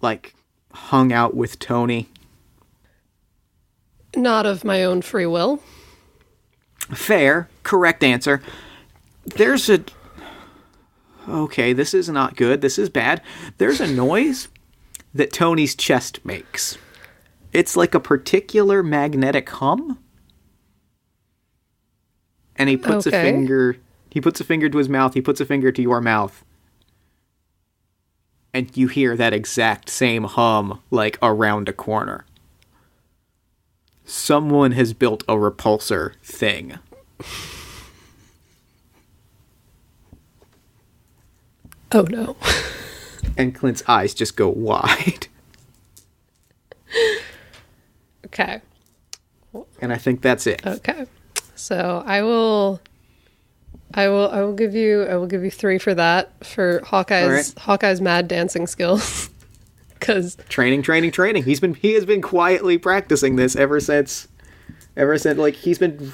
like hung out with Tony?" Not of my own free will. Fair, correct answer. Okay, this is not good. This is bad. There's a noise that Tony's chest makes. It's like a particular magnetic hum. And he puts a finger to his mouth, he puts a finger to your mouth. And you hear that exact same hum, like, around a corner. Someone has built a repulsor thing. Oh no. And Clint's eyes just go wide. Okay. And I think that's it. Okay. So I will give you 3 for that, for Hawkeye's mad dancing skills. Cuz training. He has been quietly practicing this ever since like he's been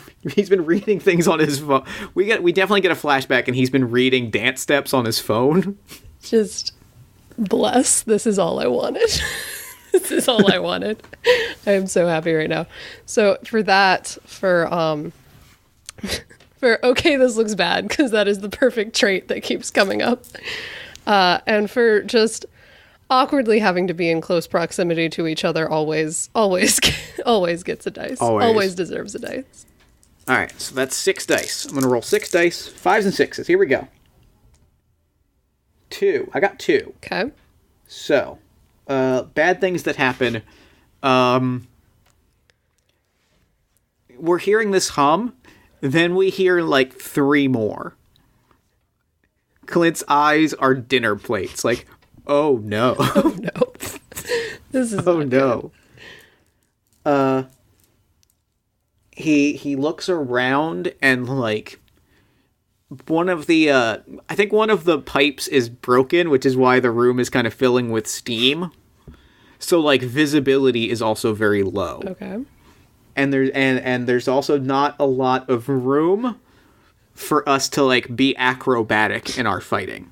reading things on his phone. We definitely get a flashback, and he's been reading dance steps on his phone. Just bless. This is all I wanted. This is all I wanted. I am so happy right now. So for okay, this looks bad, because that is the perfect trait that keeps coming up. And for just awkwardly having to be in close proximity to each other always gets a dice. Always deserves a dice. All right, so that's 6 dice. I'm going to roll 6 dice, 5s and 6s. Here we go. 2. I got 2. Okay. So, bad things that happen. We're hearing this hum, then we hear like 3 more. Clint's eyes are dinner plates. Like, oh no. Oh no. This is oh no. He looks around, and like one of the I think one of the pipes is broken, which is why the room is kind of filling with steam. So like visibility is also very low. Okay. And there's also not a lot of room for us to like be acrobatic in our fighting.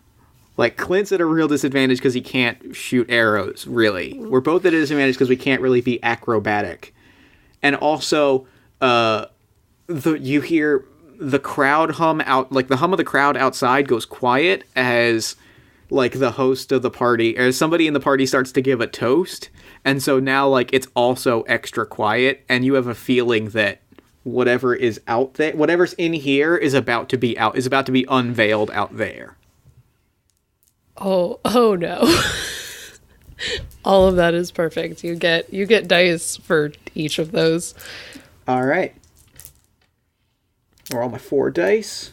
Like, Clint's at a real disadvantage because he can't shoot arrows, really. We're both at a disadvantage because we can't really be acrobatic. And also, you hear the crowd hum out, like, the hum of the crowd outside goes quiet as, like, the host of the party, or somebody in the party starts to give a toast. And so now, like, it's also extra quiet, and you have a feeling that whatever is out there, whatever's in here is about to be unveiled out there. Oh no. All of that is perfect. You get dice for each of those. All right. Roll my 4 dice.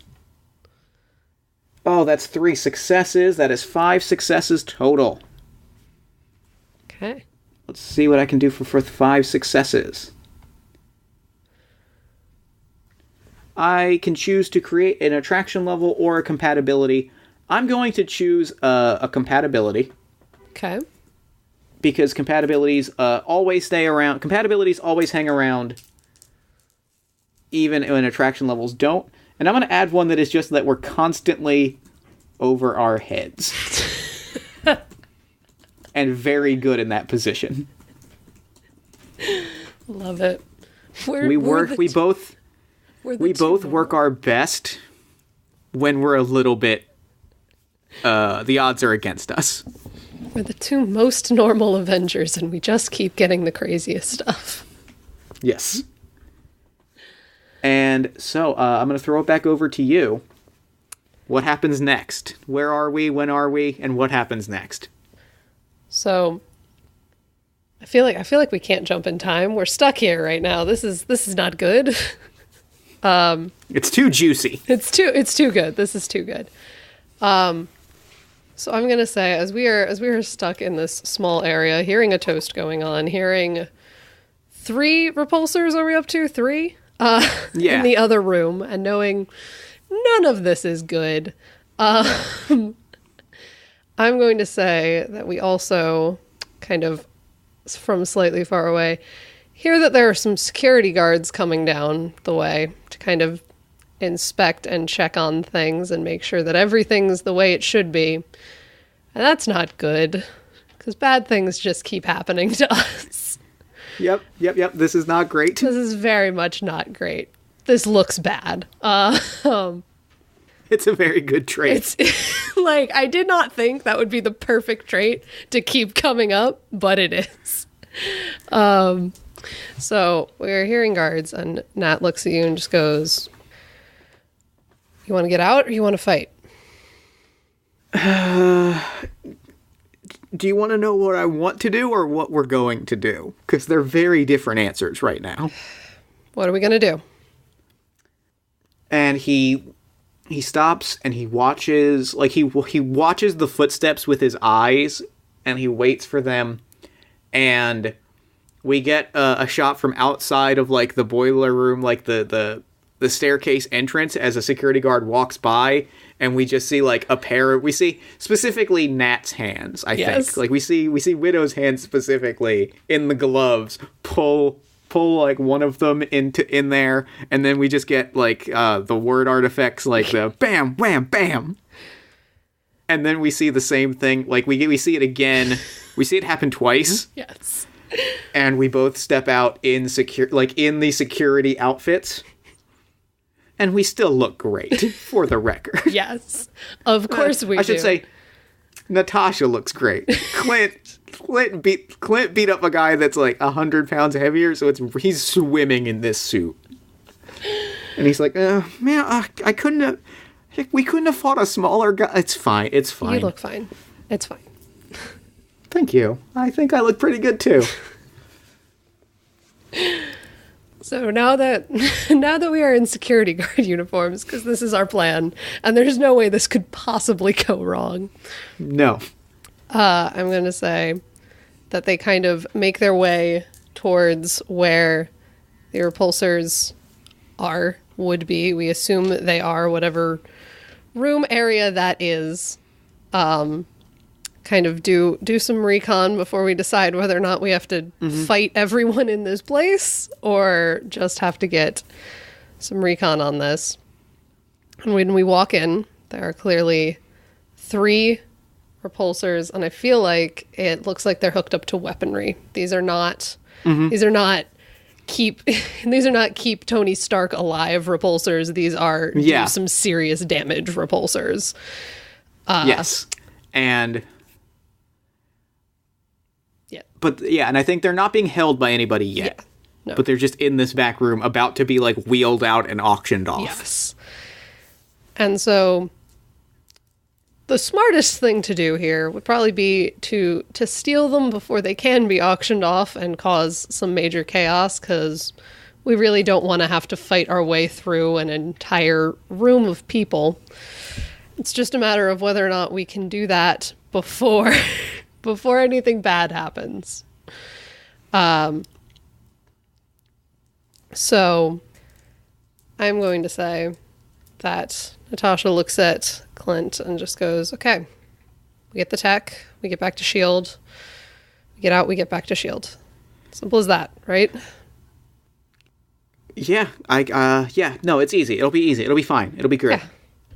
Oh, that's 3 successes. That is 5 successes total. Okay. Let's see what I can do for 5 successes. I can choose to create an attraction level or a compatibility. I'm going to choose a compatibility. Okay. Because compatibilities always stay around. Compatibilities always hang around, even when attraction levels don't. And I'm going to add one that is just that we're constantly over our heads. And very good in that position. Love it. We both work our best when we're a little bit, the odds are against us. We're the 2 most normal Avengers, and we just keep getting the craziest stuff. Yes. And so, I'm going to throw it back over to you. What happens next? Where are we? When are we? And what happens next? So, I feel like we can't jump in time. We're stuck here right now. This is not good. It's too juicy. It's too good. This is too good. So I'm gonna say, as we are stuck in this small area, hearing a toast going on, hearing 3 repulsors, are we up to 3? In the other room, and knowing none of this is good, I'm going to say that we also, kind of from slightly far away, hear that there are some security guards coming down the way to kind of inspect and check on things and make sure that everything's the way it should be. And that's not good, because bad things just keep happening to us. Yep. This is not great. This is very much not great. This looks bad. It's a very good trait. It's like, I did not think that would be the perfect trait to keep coming up, but it is. So we're hearing guards, and Nat looks at you and just goes, "You want to get out, or you want to fight?" Do you want to know what I want to do or what we're going to do? Because they're very different answers right now. What are we going to do? And he stops and he watches, like he watches the footsteps with his eyes, and he waits for them. And we get a shot from outside of like the boiler room, like the staircase entrance, as a security guard walks by, and we just see like we see specifically Nat's hands, I think. Like we see Widow's hands specifically in the gloves, pull like one of them in there, and then we just get like the word artifacts, like the bam, wham, bam. And then we see the same thing, like we see it again. We see it happen twice. Yes. And we both step out in the security outfits. And we still look great, for the record. Yes. Of course we do. I should say, Natasha looks great. Clint beat up a guy that's like 100 pounds heavier, so he's swimming in this suit. And he's like, man, we couldn't have fought a smaller guy. It's fine. You look fine. It's fine. Thank you. I think I look pretty good too. So now that we are in security guard uniforms, because this is our plan, and there's no way this could possibly go wrong. No. I'm going to say that they kind of make their way towards where the repulsors would be. We assume that they are whatever room area that is. Kind of do some recon before we decide whether or not we have to fight everyone in this place, or just have to get some recon on this. And when we walk in, there are clearly 3 repulsors, and I feel like it looks like they're hooked up to weaponry. These are not keep Tony Stark alive repulsors. These are do some serious damage repulsors. Yes. And but and I think they're not being held by anybody yet. No. But they're just in this back room about to be, like, wheeled out and auctioned off. Yes. And so the smartest thing to do here would probably be to steal them before they can be auctioned off and cause some major chaos, because we really don't want to have to fight our way through an entire room of people. It's just a matter of whether or not we can do that before anything bad happens. So I'm going to say that Natasha looks at Clint and just goes, okay, we get the tech, we get back to S.H.I.E.L.D., we get out, we get back to S.H.I.E.L.D. Simple as that, right? Yeah, no, it's easy. It'll be easy. It'll be fine. It'll be great.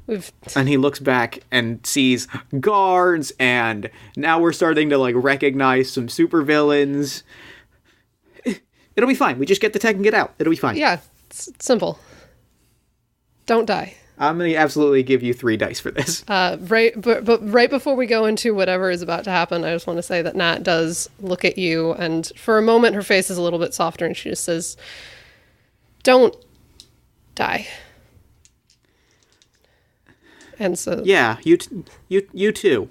Yeah. And he looks back and sees guards, and now we're starting to, like, recognize some supervillains. It'll be fine. We just get the tech and get out. It'll be fine. Yeah, it's simple. Don't die. I'm going to absolutely give you 3 dice for this. But right before we go into whatever is about to happen, I just want to say that Nat does look at you, and for a moment her face is a little bit softer, and she just says, don't die. And so... Yeah, you too.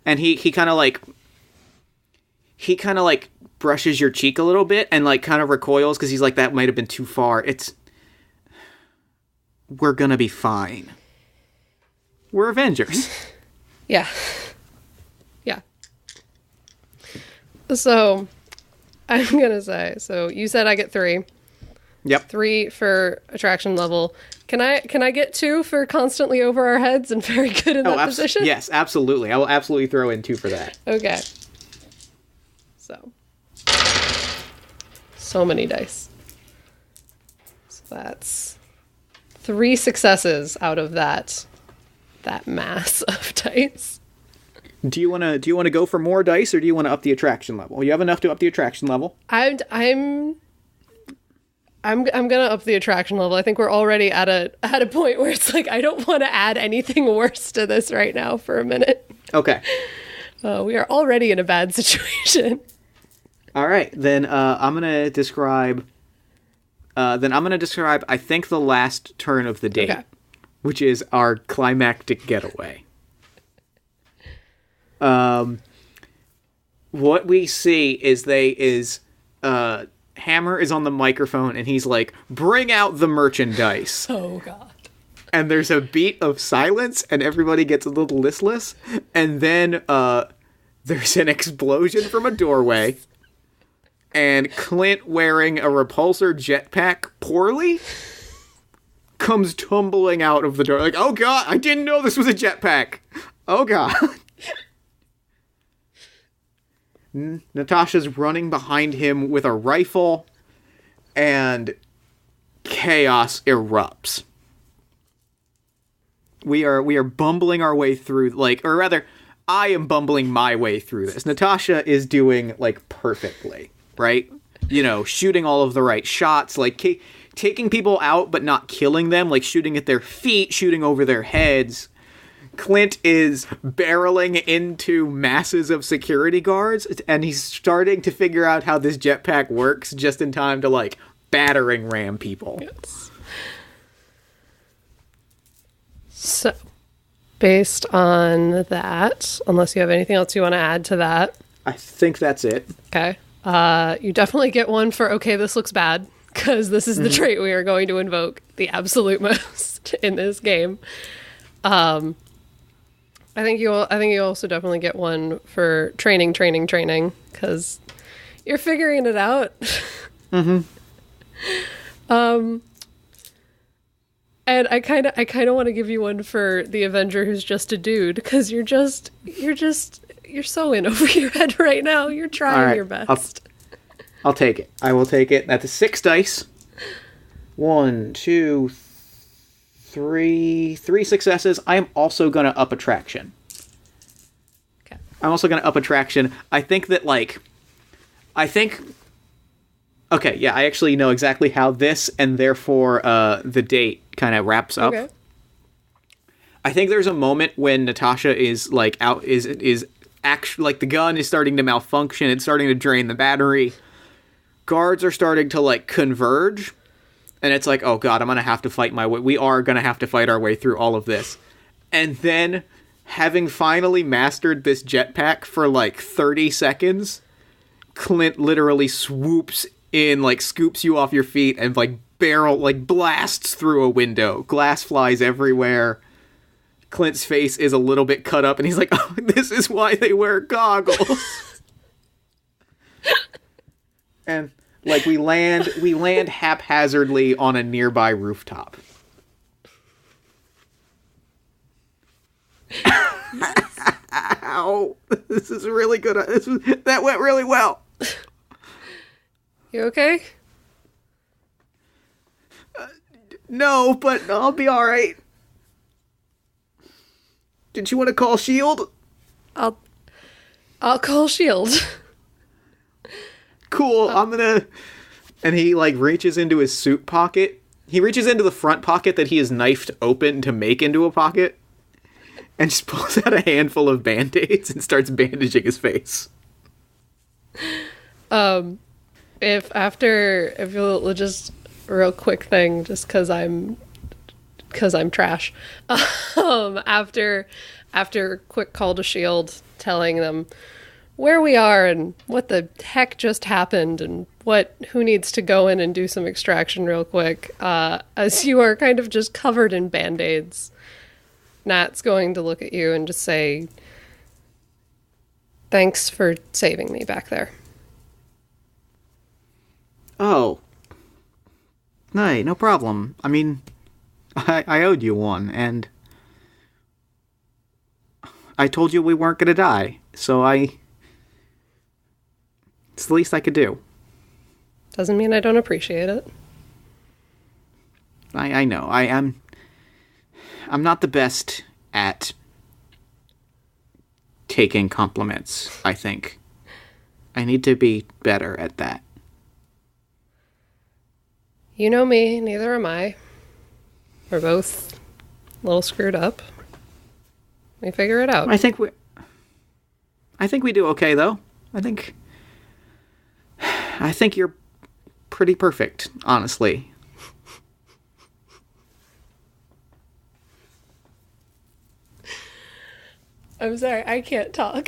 And he kind of like brushes your cheek a little bit and, like, kind of recoils because he's like, that might have been too far. We're gonna be fine. We're Avengers. Yeah. Yeah. So, I'm gonna say, so you said I get 3. Yep. 3 for attraction level. Can I get 2 for constantly over our heads and very good in that position? Yes, absolutely. I will absolutely throw in 2 for that. Okay. So many dice. So that's 3 successes out of that mass of dice. Do you want to go for more dice, or do you want to up the attraction level? You have enough to up the attraction level. I'm gonna up the attraction level. I think we're already at a point where it's like I don't want to add anything worse to this right now for a minute. Okay. We are already in a bad situation. All right, then I'm gonna describe. I think the last turn of the date, okay, which is our climactic getaway. What we see is Hammer is on the microphone and he's like, "Bring out the merchandise." Oh God. And there's a beat of silence and everybody gets a little listless, and then there's an explosion from a doorway. And Clint, wearing a repulsor jetpack poorly, comes tumbling out of the door. Like, oh God, I didn't know this was a jetpack. Oh God. Natasha's running behind him with a rifle, and chaos erupts. We are bumbling our way through, or rather, I am bumbling my way through this. Natasha is doing, perfectly. Right? Shooting all of the right shots, taking people out but not killing them, shooting at their feet, shooting over their heads. Clint is barreling into masses of security guards, and he's starting to figure out how this jetpack works just in time to, battering ram people. Yes. So, based on that, unless you have anything else you want to add to that. I think that's it. Okay. You definitely get 1 for, okay, this looks bad, because this is the trait we are going to invoke the absolute most in this game. I think you also definitely get 1 for training, because you're figuring it out. Mm-hmm. And I kind of want to give you 1 for the Avenger who's just a dude, because you're so in over your head right now. You're trying your best. I'll take it. I will take it. That's 6 dice. 1, 2, 3 successes. I am also going to up attraction. Okay. I'm also going to up attraction. I think that, okay, yeah, I actually know exactly how this and therefore the date kind of wraps up. Okay. I think there's a moment when Natasha is actually, the gun is starting to malfunction. It's starting to drain the battery. guards are starting to, like, converge, and it's like, oh god, I'm gonna have to fight my way. We are gonna have to fight our way through all of this. And then, having finally mastered this jetpack for, like, 30 seconds, Clint literally swoops in, like, scoops you off your feet and, like, blasts through a window. Glass flies everywhere. Clint's face is a little bit cut up, and he's like, oh, this is why they wear goggles. And, like, we land haphazardly on a nearby rooftop. Ow. This is really good. That went really well. You okay? No, but I'll be alright. Did you want to call S.H.I.E.L.D.? I'll call S.H.I.E.L.D. Cool, I'm gonna... And he, like, reaches into his suit pocket. He reaches into the front pocket that he has knifed open to make into a pocket. And just pulls out a handful of Band-Aids and starts bandaging his face. If you'll just real quick thing, just because I'm trash. After quick call to S.H.I.E.L.D., telling them where we are and what the heck just happened and who needs to go in and do some extraction real quick. As you are kind of just covered in Band-Aids, Nat's going to look at you and just say, thanks for saving me back there. Oh. No problem. I mean, I owed you one, and I told you we weren't gonna die, so it's the least I could do. Doesn't mean I don't appreciate it. I know. I'm not the best at taking compliments, I think. I need to be better at that. You know me, neither am I. We're both a little screwed up. We figure it out. I think we do okay, though. I think you're pretty perfect, honestly. I'm sorry, I can't talk.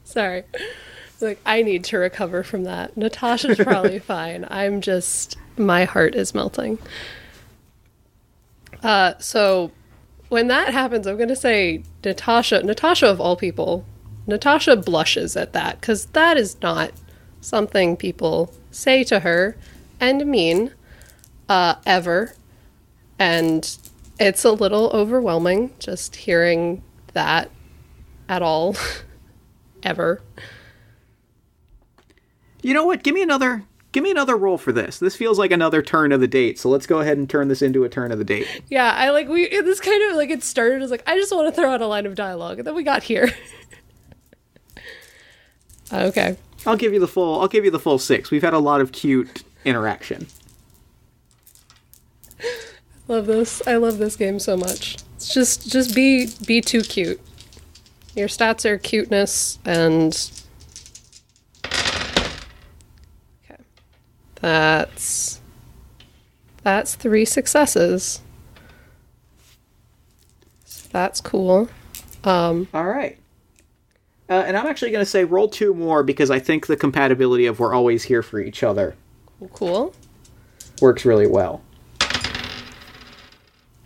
Sorry. Like, I need to recover from that. Natasha's probably fine. My heart is melting. So when that happens, I'm going to say Natasha of all people, Natasha blushes at that, because that is not something people say to her and mean, ever. And it's a little overwhelming just hearing that at all, ever. You know what? Give me another roll for this. This feels like another turn of the date, so let's go ahead and turn this into a turn of the date. Yeah, this kind of like, it started as like, I just want to throw out a line of dialogue, and then we got here. Okay. I'll give you the full 6. We've had a lot of cute interaction. Love this. I love this game so much. It's just be too cute. Your stats are cuteness and okay. That's 3 successes. So that's cool. All right. And I'm actually going to say roll 2 more because I think the compatibility of we're always here for each other. Cool. Works really well.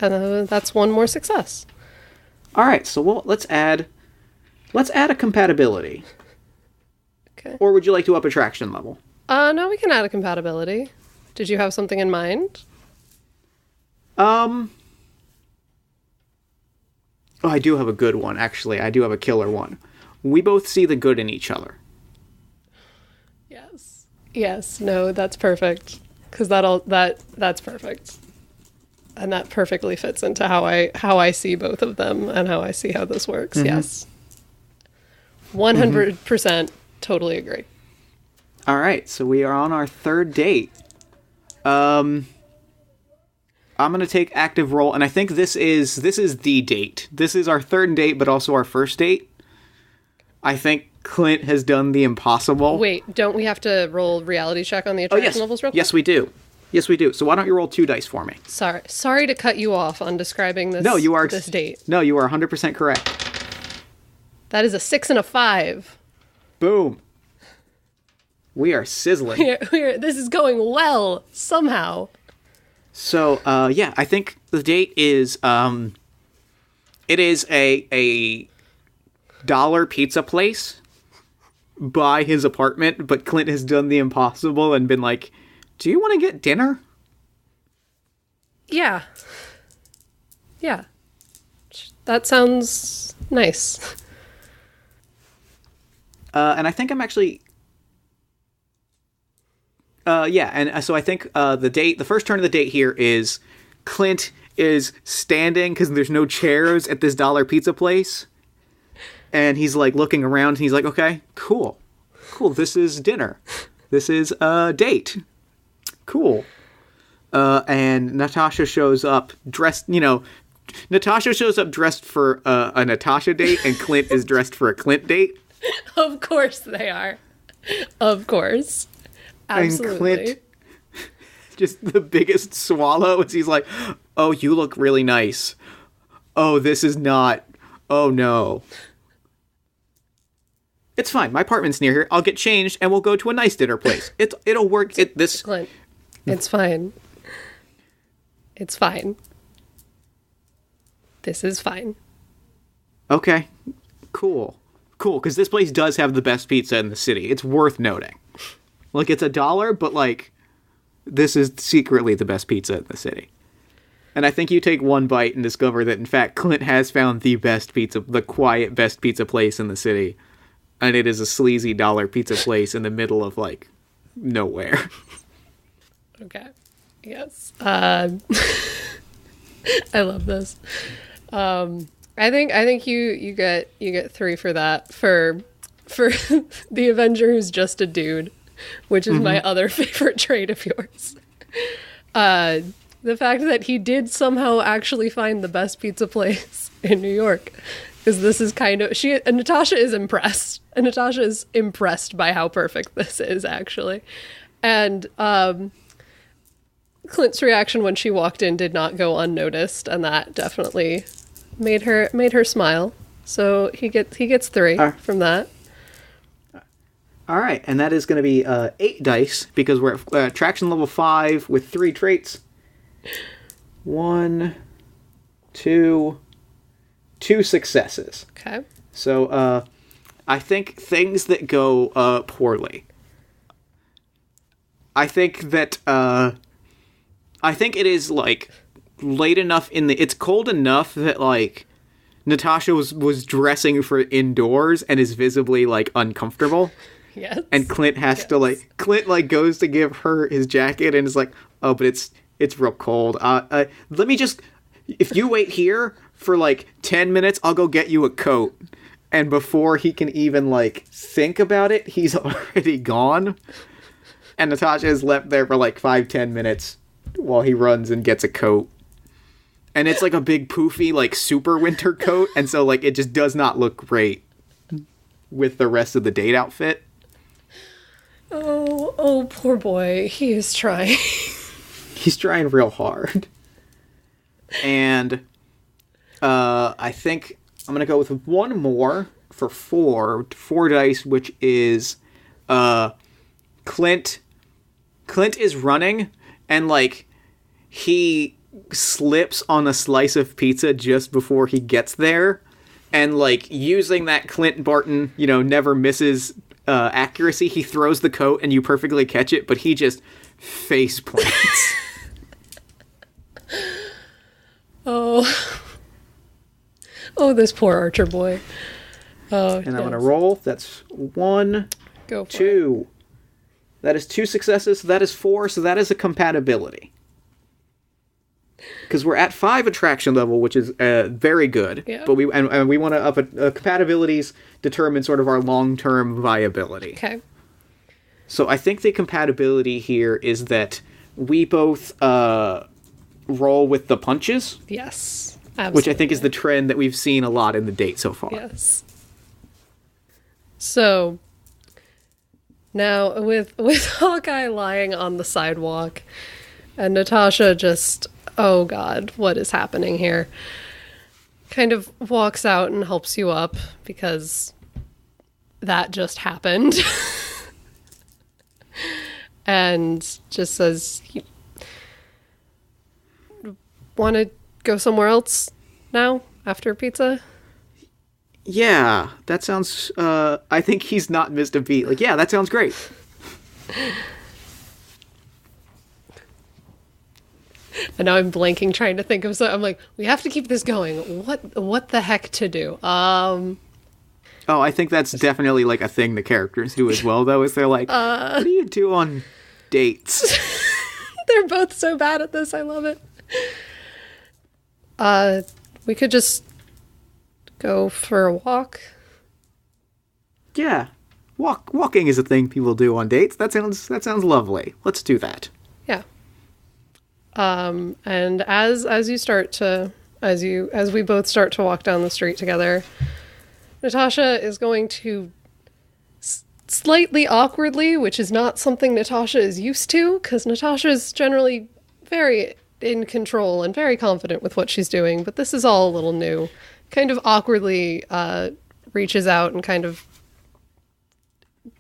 And that's 1 more success. All right, so let's add a compatibility. Okay. Or would you like to up attraction level? No, we can add a compatibility. Did you have something in mind? Oh, I do have a good one, actually. I do have a killer one. We both see the good in each other. Yes. Yes, no, that's perfect. Because that's perfect. And that perfectly fits into how I see both of them and how I see how this works. Mm-hmm. Yes. 100% totally agree. All right, so we are on our 3rd date. I'm going to take active role, and I think this is the date. This is our 3rd date, but also our 1st date. I think Clint has done the impossible. Wait, don't we have to roll reality check on the Oh, attraction yes. levels real quick? Yes, we do. Yes, we do. So why don't you roll 2 dice for me? Sorry to cut you off on describing this, No, you are this date. No, you are 100% correct. That is a 6 and a 5. Boom. We are sizzling. This is going well, somehow. So, yeah, I think the date is, it is a dollar pizza place by his apartment, but Clint has done the impossible and been like, do you want to get dinner? Yeah. Yeah. That sounds nice. And I think I'm actually... yeah, and so I think the first turn of the date here is Clint is standing because there's no chairs at this dollar pizza place. And he's like looking around and he's like, okay, cool, this is dinner. This is a date. Cool. And Natasha shows up dressed, Natasha shows up dressed for a Natasha date and Clint is dressed for a Clint date. Of course they are. Of course. Absolutely. And Clint, just the biggest swallow as he's like, oh, you look really nice. Oh, this is not. Oh, no. It's fine. My apartment's near here. I'll get changed and we'll go to a nice dinner place. It'll work. Clint, it's fine. It's fine. This is fine. Okay. Cool, because this place does have the best pizza in the city. It's worth noting. Like, it's $1, but, like, this is secretly the best pizza in the city. And I think you take one bite and discover that, in fact, Clint has found the quiet best pizza place in the city. And it is a sleazy dollar pizza place in the middle of, like, nowhere. Okay. Yes. I love this. I think you get 3 for that for the Avenger who's just a dude, which is my other favorite trait of yours. The fact that he did somehow actually find the best pizza place in New York, because this is kind of Natasha is impressed, and Natasha is impressed by how perfect this is actually, and Clint's reaction when she walked in did not go unnoticed, and that definitely made her smile. So he gets 3 from that. All right, and that is going to be 8 dice because we're at attraction level 5 with 3 traits. 1, 2 successes. Okay. So I think things that go poorly. I think that I think it is like late enough it's cold enough that like Natasha was dressing for indoors and is visibly like uncomfortable. Yes. And Clint has to Clint goes to give her his jacket and is like, oh, but it's real cold. Let me just, if you wait here for like 10 minutes, I'll go get you a coat. And before he can even like think about it, he's already gone. And Natasha is left there for like 5-10 minutes while he runs and gets a coat. And it's like a big poofy like super winter coat. And so like it just does not look great with the rest of the date outfit. Oh, poor boy. He is trying. He's trying real hard. And I think I'm going to go with one more for 4 dice, which is Clint is running and like he slips on a slice of pizza just before he gets there. And like using that Clint Barton, never misses accuracy, he throws the coat and you perfectly catch it, but he just face plants. Oh, this poor Archer boy. Oh, and I'm gonna roll. That's 1, Go for 2. That is 2 successes. So that is 4. So that is a compatibility. Because we're at 5 attraction level, which is very good. Yeah. But we want to up compatibilities determine sort of our long-term viability. Okay. So I think the compatibility here is that we both roll with the punches. Yes. Absolutely. Which I think is the trend that we've seen a lot in the date so far. Yes. So now with Hawkeye lying on the sidewalk and Natasha just, oh God, what is happening here? Kind of walks out and helps you up because that just happened. And just says, want to go somewhere else now after pizza? Yeah, that sounds, I think he's not missed a beat. Like, yeah, that sounds great. And now I'm blanking trying to think of something. I'm like, we have to keep this going. What the heck to do? Oh, I think that's definitely, like, a thing the characters do as well, though, is they're like, what do you do on dates? They're both so bad at this. I love it. We could just go for a walk. Yeah. Walking is a thing people do on dates. That sounds lovely. Let's do that. Yeah. And as you start to, as we both start to walk down the street together, Natasha is going to slightly awkwardly, which is not something Natasha is used to, because Natasha is generally very in control and very confident with what she's doing, but this is all a little new. Kind of awkwardly reaches out and kind of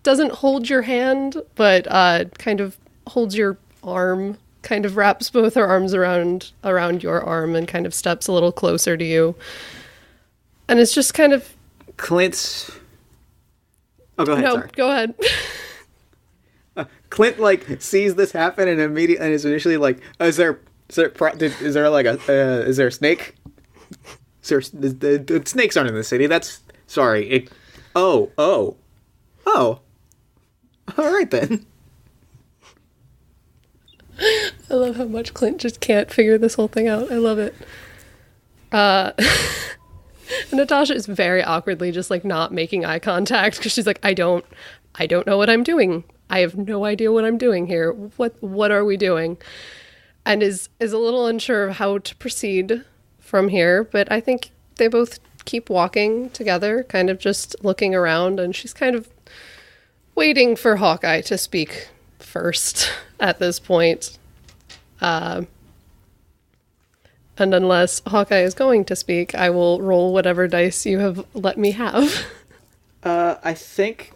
doesn't hold your hand, but kind of holds your arm, kind of wraps both her arms around your arm and kind of steps a little closer to you. And it's just kind of... Clint's... Oh, go ahead, no, sorry. Go ahead. Clint, like, sees this happen and immediately and is initially like, is there a snake? The snakes aren't in the city. That's... Sorry. Oh. All right, then. I love how much Clint just can't figure this whole thing out. I love it. Natasha is very awkwardly just like not making eye contact because she's like, I don't know what I'm doing. I have no idea what I'm doing here. What are we doing? And is a little unsure of how to proceed from here, but I think they both keep walking together, kind of just looking around, and she's kind of waiting for Hawkeye to speak first at this point. And unless Hawkeye is going to speak, I will roll whatever dice you have let me have. I think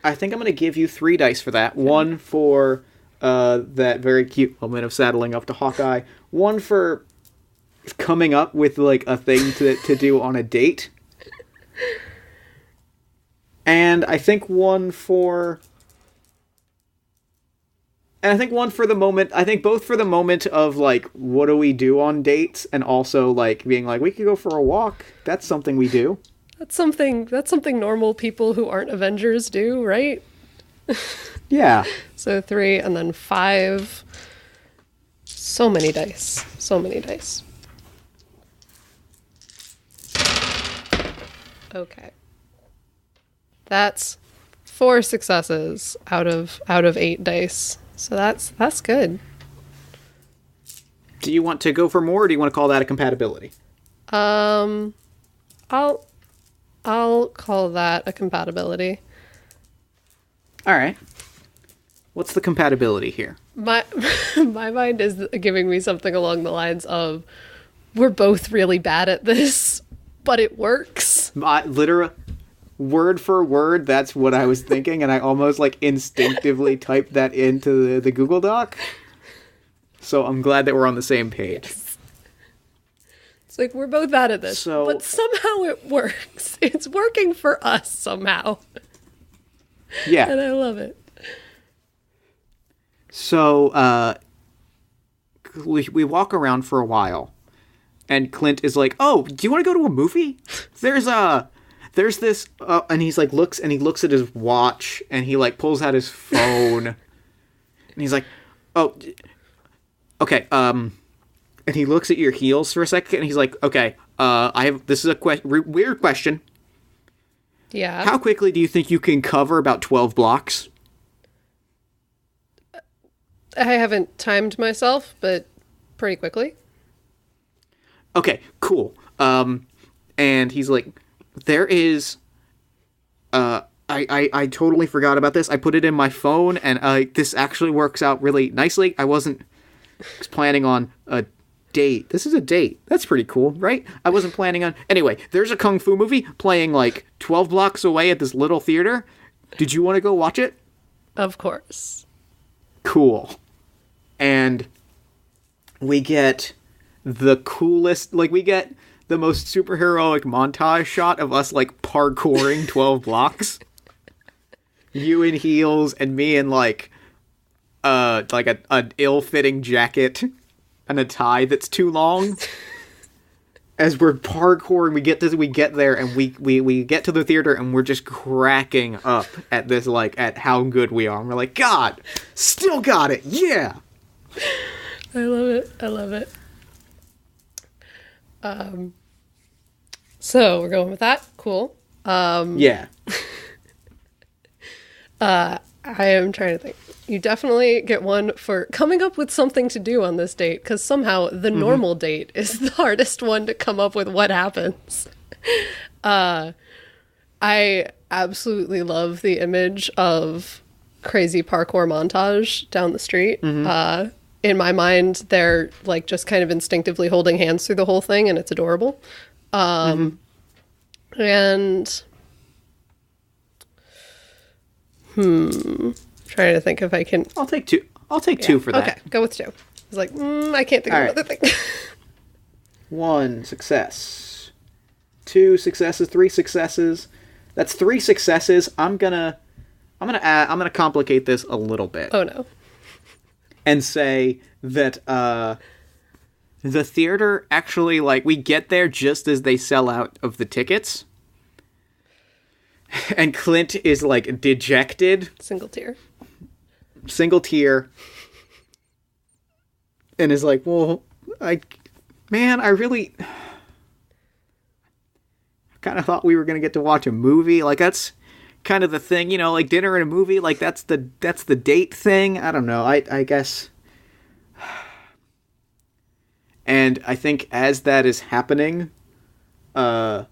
I'm going to give you 3 dice for that. 1 for that very cute moment of saddling up to Hawkeye. 1 for coming up with like a thing to do on a date. And I think 1 for... And I think 1 for the moment, I think both for the moment of, like, what do we do on dates? And also, like, being like, we could go for a walk. That's something we do. That's something normal people who aren't Avengers do, right? Yeah. So 3 and then 5. So many dice. Okay. That's 4 successes out of 8 dice. So that's good. Do you want to go for more, or do you want to call that a compatibility? I'll call that a compatibility. All right. What's the compatibility here? My mind is giving me something along the lines of, we're both really bad at this, but it works. Literally, word for word, that's what I was thinking, and I almost like instinctively typed that into the Google Doc. So I'm glad that we're on the same page. Yes. It's like, we're both bad at this, but somehow it works. It's working for us somehow. Yeah. And I love it. So, we walk around for a while, and Clint is like, "Oh, do you want to go to a movie? There's this," and he looks at his watch, and he like pulls out his phone, and he's like, "Oh, okay." And he looks at your heels for a second, and he's like, "Okay, this is a weird question. Yeah. How quickly do you think you can cover about 12 blocks?" I haven't timed myself, but pretty quickly. Okay, cool. And he's like, there is I totally forgot about this. I put it in my phone, and this actually works out really nicely. I wasn't planning on a date. This is a date. That's pretty cool, right? I wasn't planning on... Anyway, there's a kung fu movie playing, 12 blocks away at this little theater. Did you want to go watch it? Of course. Cool. And we get the coolest... we get the most superheroic montage shot of us, parkouring 12 blocks. You in heels and me in, an ill-fitting jacket and a tie that's too long. As we're parkouring, we get there and we get to the theater and we're just cracking up at this, at how good we are. And we're like, God, still got it, yeah! I love it. So we're going with that. Cool. Yeah. I am trying to think. You definitely get one for coming up with something to do on this date, because somehow the normal date is the hardest one to come up with what happens. I absolutely love the image of crazy parkour montage down the street. In my mind, they're just kind of instinctively holding hands through the whole thing, and it's adorable. And trying to think if I can... I'll take two. I'll take two for that. Okay, go with two. I was like, I can't think of another thing. 1 success. 2 successes, 3 successes. That's 3 successes. I'm gonna complicate this a little bit. Oh no. And say that the theater actually, we get there just as they sell out of the tickets. And Clint is, dejected. Single tear. And is like, well, I really kind of thought we were going to get to watch a movie. That's kind of the thing, dinner and a movie. That's the date thing. I don't know. I guess. And I think as that is happening, oh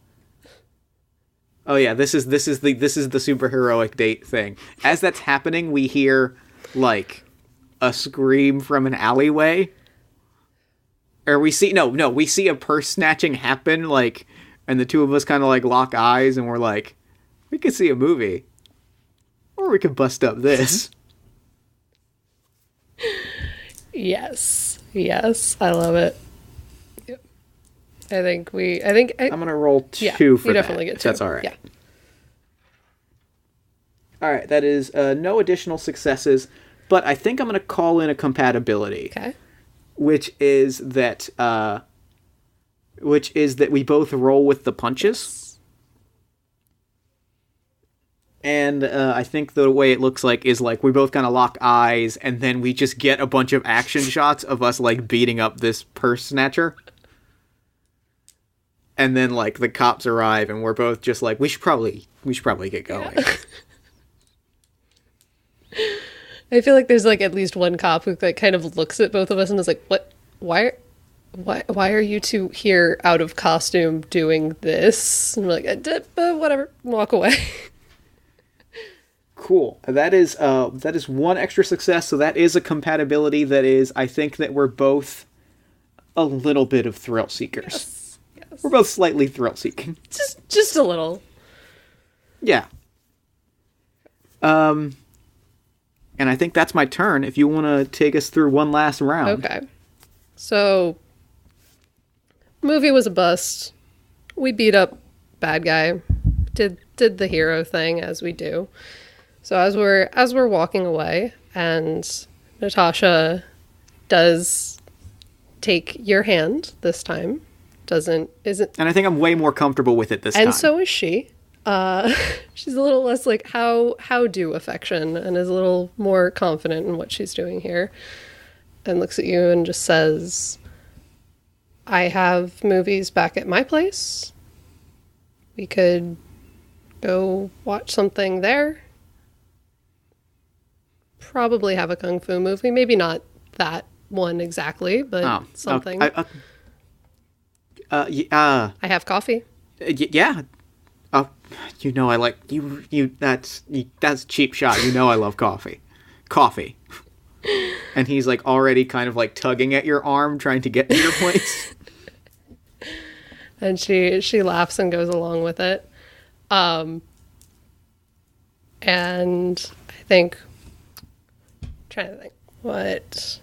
yeah, this is the superheroic date thing. As that's happening, we hear a scream from an alleyway. Or we see a purse snatching happen, and the two of us kind of lock eyes and we're like, we could see a movie. Or we could bust up this. Yes, I love it. Yep. I'm gonna roll 2 for that. You definitely get 2. That's all right. Yeah. All right, that is no additional successes, but I think I'm gonna call in a compatibility. Okay. Which is that we both roll with the punches. And I think the way it looks is we both kind of lock eyes, and then we just get a bunch of action shots of us beating up this purse snatcher. And then the cops arrive, and we're both just we should probably get going. Yeah. I feel like there's at least one cop who kind of looks at both of us and is like, "What? Why are you two here out of costume doing this?" And we're like, "Whatever," and walk away. Cool. That is 1 extra success. So that is a compatibility. That is, I think that we're both a little bit of thrill seekers. Yes. We're both slightly thrill seeking. Just a little. Yeah. And I think that's my turn. If you want to take us through one last round. Okay. So, movie was a bust. We beat up bad guy. Did the hero thing as we do. So as we're walking away, and Natasha does take your hand this time. Isn't. And I think I'm way more comfortable with it this time. And so is she. She's a little less how do affection, and is a little more confident in what she's doing here, and looks at you and just says, I have movies back at my place. We could go watch something there. Probably have a kung fu movie. Maybe not that one exactly, but something. I I have coffee. Yeah. Oh, you know I like you. That's a cheap shot. You know I love coffee. Coffee. And he's like already kind of like tugging at your arm, trying to get to your place. And she laughs and goes along with it. And I think, trying to think what.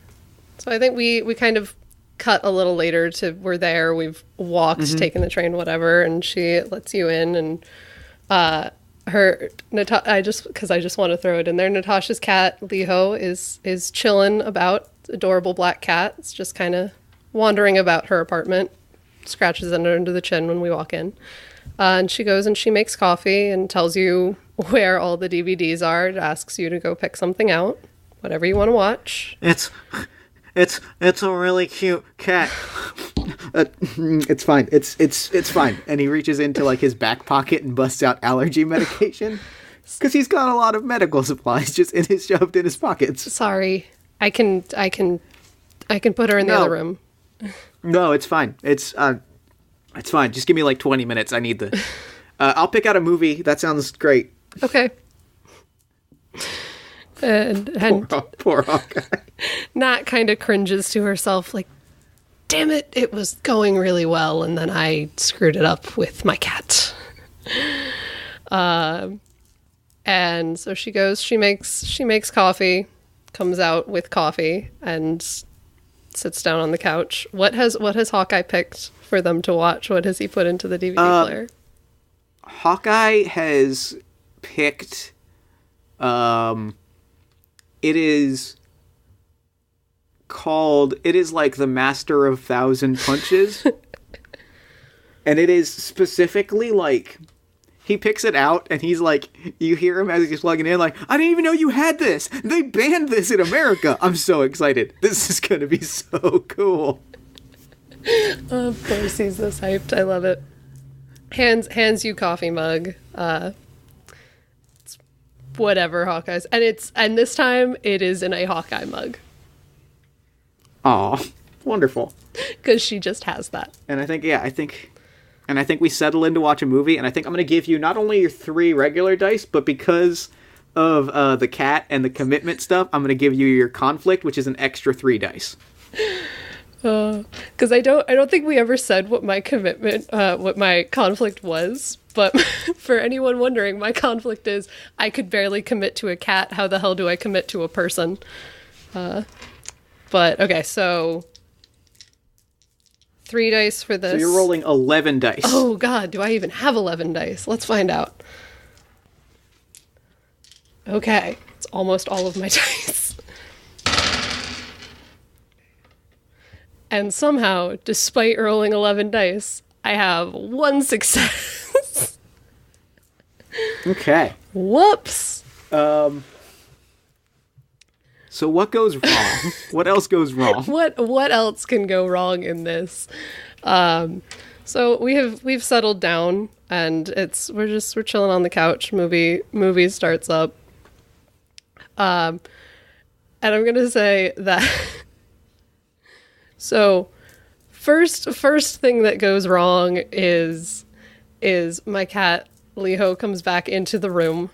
So I think we kind of cut a little later to we're there. We've walked, taken the train, whatever, and she lets you in, and I just want to throw it in there. Natasha's cat Liho is chilling about. Adorable black cat. It's just kind of wandering about her apartment. Scratches under the chin when we walk in. And she goes and she makes coffee and tells you where all the DVDs are. It asks you to go pick something out, whatever you want to watch. It's a really cute cat. It's fine. It's fine. And he reaches into like his back pocket and busts out allergy medication because he's got a lot of medical supplies just shoved in his pockets. Sorry, I can put her in the other room. No, it's fine. It's fine. Just give me like 20 minutes. I need the. I'll pick out a movie. That sounds great. Okay. And poor Hawkeye. Nat kind of cringes to herself, like, damn it, it was going really well, and then I screwed it up with my cat. And so she goes, she makes coffee, comes out with coffee, and sits down on the couch. What has Hawkeye picked for them to watch? What has he put into the DVD player? Hawkeye has picked. It is like the Master of Thousand Punches. And it is specifically like, he picks it out and he's like, you hear him as he's plugging in like, I didn't even know you had this. They banned this in America. I'm so excited. This is going to be so cool. Of course he's this hyped. I love it. Hands you coffee mug. It's whatever Hawkeye's. And this time it is in a Hawkeye mug. Aw, wonderful. Because she just has that. And I think we settle in to watch a movie, and I think I'm going to give you not only your 3 regular dice, but because of the cat and the commitment stuff, I'm going to give you your conflict, which is an extra 3 dice. Because I don't think we ever said what my conflict was, but for anyone wondering, my conflict is I could barely commit to a cat. How the hell do I commit to a person? But okay, so 3 dice for this. So you're rolling 11 dice. Oh god, do I even have 11 dice? Let's find out. Okay, it's almost all of my dice. And somehow, despite rolling 11 dice, I have 1 success. Okay. Whoops. So what goes wrong? What else goes wrong? What else can go wrong in this? So we've settled down and we're chilling on the couch. Movie starts up. And I'm gonna say that so first thing that goes wrong is my cat Liho comes back into the room.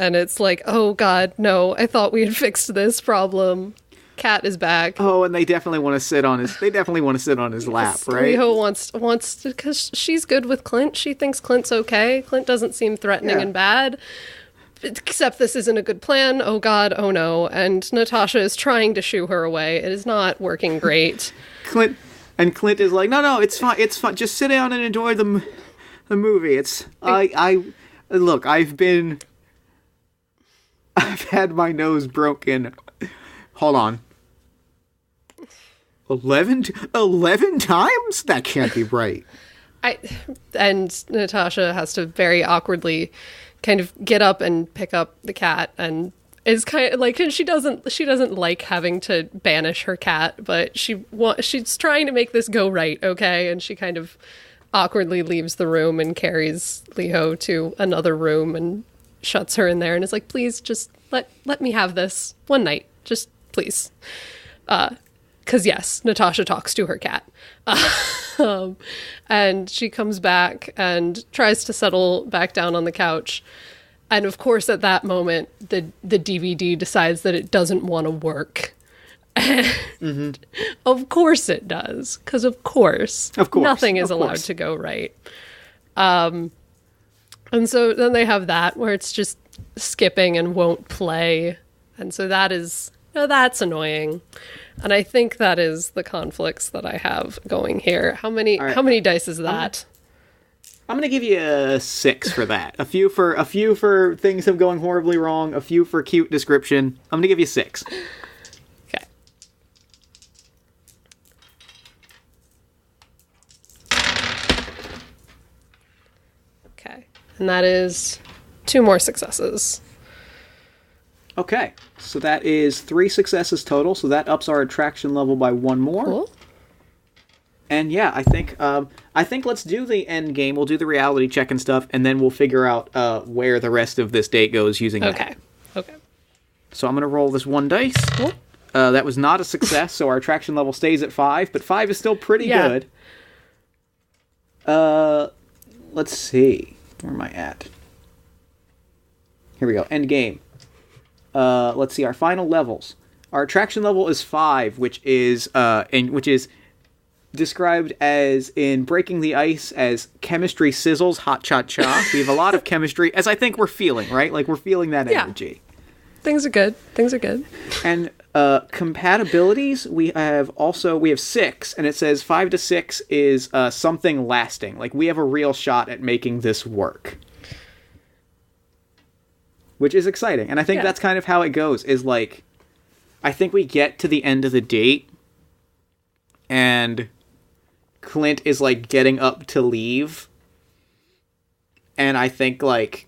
And it's like, oh god, no, I thought we had fixed this problem. Cat is back. Oh, and they definitely want to sit on his lap, right? Liho wants to, because she's good with Clint. She thinks Clint's okay. Clint doesn't seem threatening and bad. Except this isn't a good plan. Oh god, oh no. And Natasha is trying to shoo her away. It is not working great. Clint is like, no, it's fine. Just sit down and enjoy the movie. Look, I've had my nose broken. Hold on. 11 times? That can't be right. And Natasha has to very awkwardly kind of get up and pick up the cat, and is kind of like, she doesn't like having to banish her cat, but she's trying to make this go right, okay? And she kind of awkwardly leaves the room and carries Liho to another room and shuts her in there and is like, please just let me have this one night, just please, yes, Natasha talks to her cat. And she comes back and tries to settle back down on the couch. And of course, at that moment, the DVD decides that it doesn't want to work. And of course it does, because of course, nothing is allowed to go right. And so then they have that where it's just skipping and won't play. And so that's annoying. And I think that is the conflicts that I have going here. How many dice is that? I'm gonna give you a 6 for that. A few for things have going horribly wrong. A few for cute description. I'm gonna give you 6. Okay. Okay, and that is 2 more successes. Okay, so that is 3 successes total. So that ups our attraction level by 1 more. Cool. And yeah, I think let's do the end game. We'll do the reality check and stuff, and then we'll figure out where the rest of this date goes using that. Okay. So I'm going to roll this 1 dice. Cool. That was not a success, so our attraction level stays at 5, but 5 is still pretty good. Let's see. Where am I at? Here we go. End game. Let's see our final levels. Our attraction level is 5, which is described as in Breaking the Ice as chemistry sizzles, hot cha cha. We have a lot of chemistry, as I think we're feeling, right? Like we're feeling that energy. Things are good. And compatibilities, we have 6, and it says 5 to 6 is something lasting. Like we have a real shot at making this work. Which is exciting. And I think that's kind of how it goes, is like, I think we get to the end of the date, and Clint is like getting up to leave. And I think like,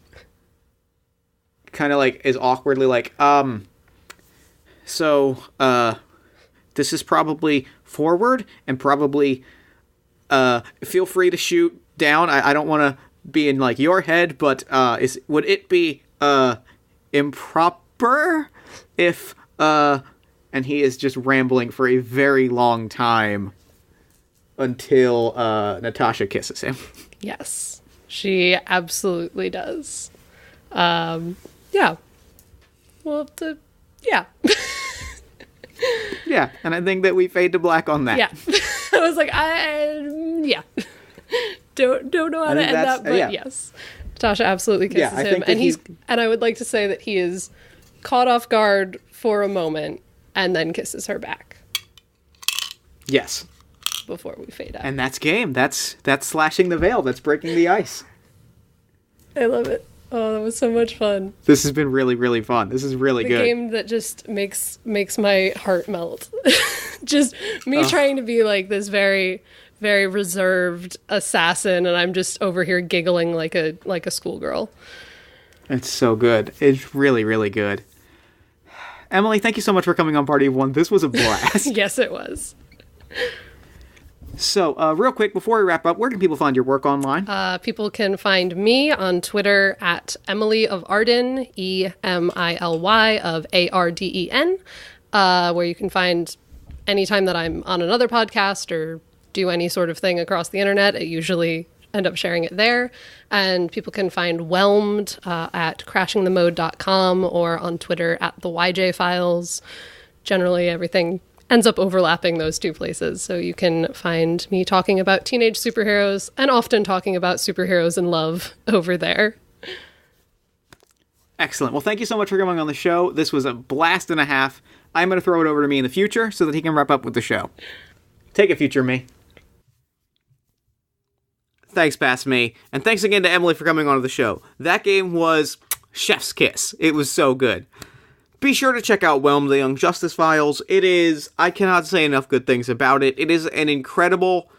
kind of like is awkwardly like, so, this is probably forward, and probably, feel free to shoot down. I don't want to be in like your head, but, would it be, improper if and he is just rambling for a very long time until Natasha kisses him. Yes, she absolutely does. Yeah. Well, yeah. Yeah, and I think that we fade to black on that. Yeah. I was like, yeah. Don't know how to end that, but yes. Tasha absolutely kisses him, and I would like to say that he is caught off guard for a moment and then kisses her back. Yes. Before we fade out. And that's game. That's slashing the veil. That's breaking the ice. I love it. Oh, that was so much fun. This has been really, really fun. This is really good. The game that just makes my heart melt. Just me trying to be like this very, very reserved assassin, and I'm just over here giggling like a schoolgirl. It's so good. It's really, really good. Emily, thank you so much for coming on Party of One. This was a blast. Yes, it was. So, real quick, before we wrap up, where can people find your work online? People can find me on Twitter at Emily of Arden, EMILY of ARDEN, where you can find anytime that I'm on another podcast or do any sort of thing across the internet. I usually end up sharing it there. And people can find Whelmed at crashingthemode.com or on Twitter at the YJ Files. Generally, everything ends up overlapping those two places. So you can find me talking about teenage superheroes and often talking about superheroes in love over there. Excellent. Well, thank you so much for coming on the show. This was a blast and a half. I'm going to throw it over to me in the future so that he can wrap up with the show. Take it, future me. Thanks, past me. And thanks again to Emily for coming on to the show. That game was chef's kiss. It was so good. Be sure to check out Whelm the Young Justice Files. It is, I cannot say enough good things about it. It is an incredible,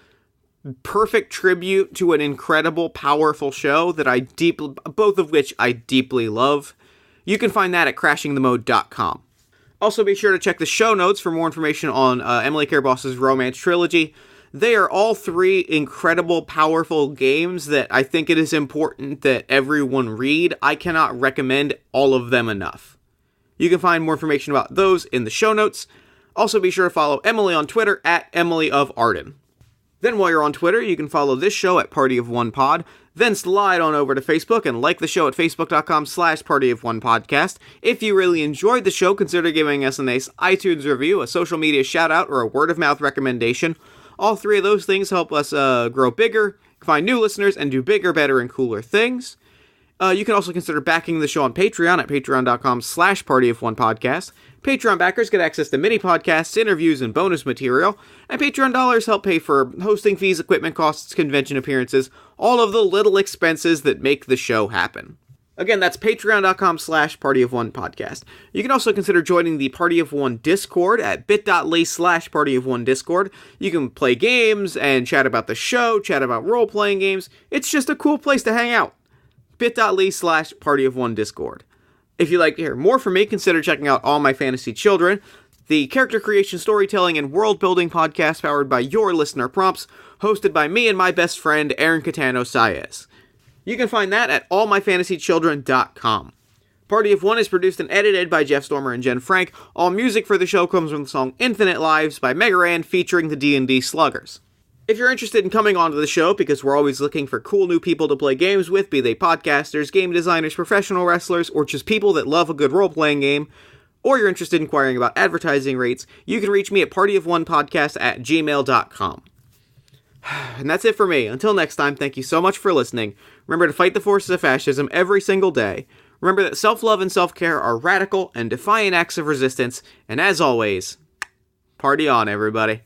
perfect tribute to an incredible, powerful show that both of which I deeply love. You can find that at crashingthemode.com. Also, be sure to check the show notes for more information on Emily Careboss's romance trilogy. They are all 3 incredible, powerful games that I think it is important that everyone read. I cannot recommend all of them enough. You can find more information about those in the show notes. Also be sure to follow Emily on Twitter at Emily of Arden. Then while you're on Twitter, you can follow this show at Party of One Pod, then slide on over to Facebook and like the show at facebook.com/partyofonepodcast. If you really enjoyed the show, consider giving us a nice iTunes review, a social media shout out, or a word of mouth recommendation. All three of those things help us grow bigger, find new listeners, and do bigger, better, and cooler things. You can also consider backing the show on Patreon at patreon.com/partyofonepodcast. Patreon backers get access to mini podcasts, interviews, and bonus material, and Patreon dollars help pay for hosting fees, equipment costs, convention appearances, all of the little expenses that make the show happen. Again, that's patreon.com/partyofonepodcast. You can also consider joining the Party of One Discord at bit.ly/partyofonediscord. You can play games and chat about the show, chat about role-playing games. It's just a cool place to hang out. bit.ly/partyofonediscord. If you'd like to hear more from me, consider checking out All My Fantasy Children, the character creation, storytelling, and world-building podcast powered by your listener prompts, hosted by me and my best friend, Aaron Catano-Saez. You can find that at allmyfantasychildren.com. Party of One is produced and edited by Jeff Stormer and Jen Frank. All music for the show comes from the song Infinite Lives by Megaran featuring the D&D Sluggers. If you're interested in coming onto the show, because we're always looking for cool new people to play games with, be they podcasters, game designers, professional wrestlers, or just people that love a good role-playing game, or you're interested in inquiring about advertising rates, you can reach me at partyofonepodcast@gmail.com. And that's it for me. Until next time, thank you so much for listening. Remember to fight the forces of fascism every single day. Remember that self-love and self-care are radical and defiant acts of resistance. And as always, party on, everybody.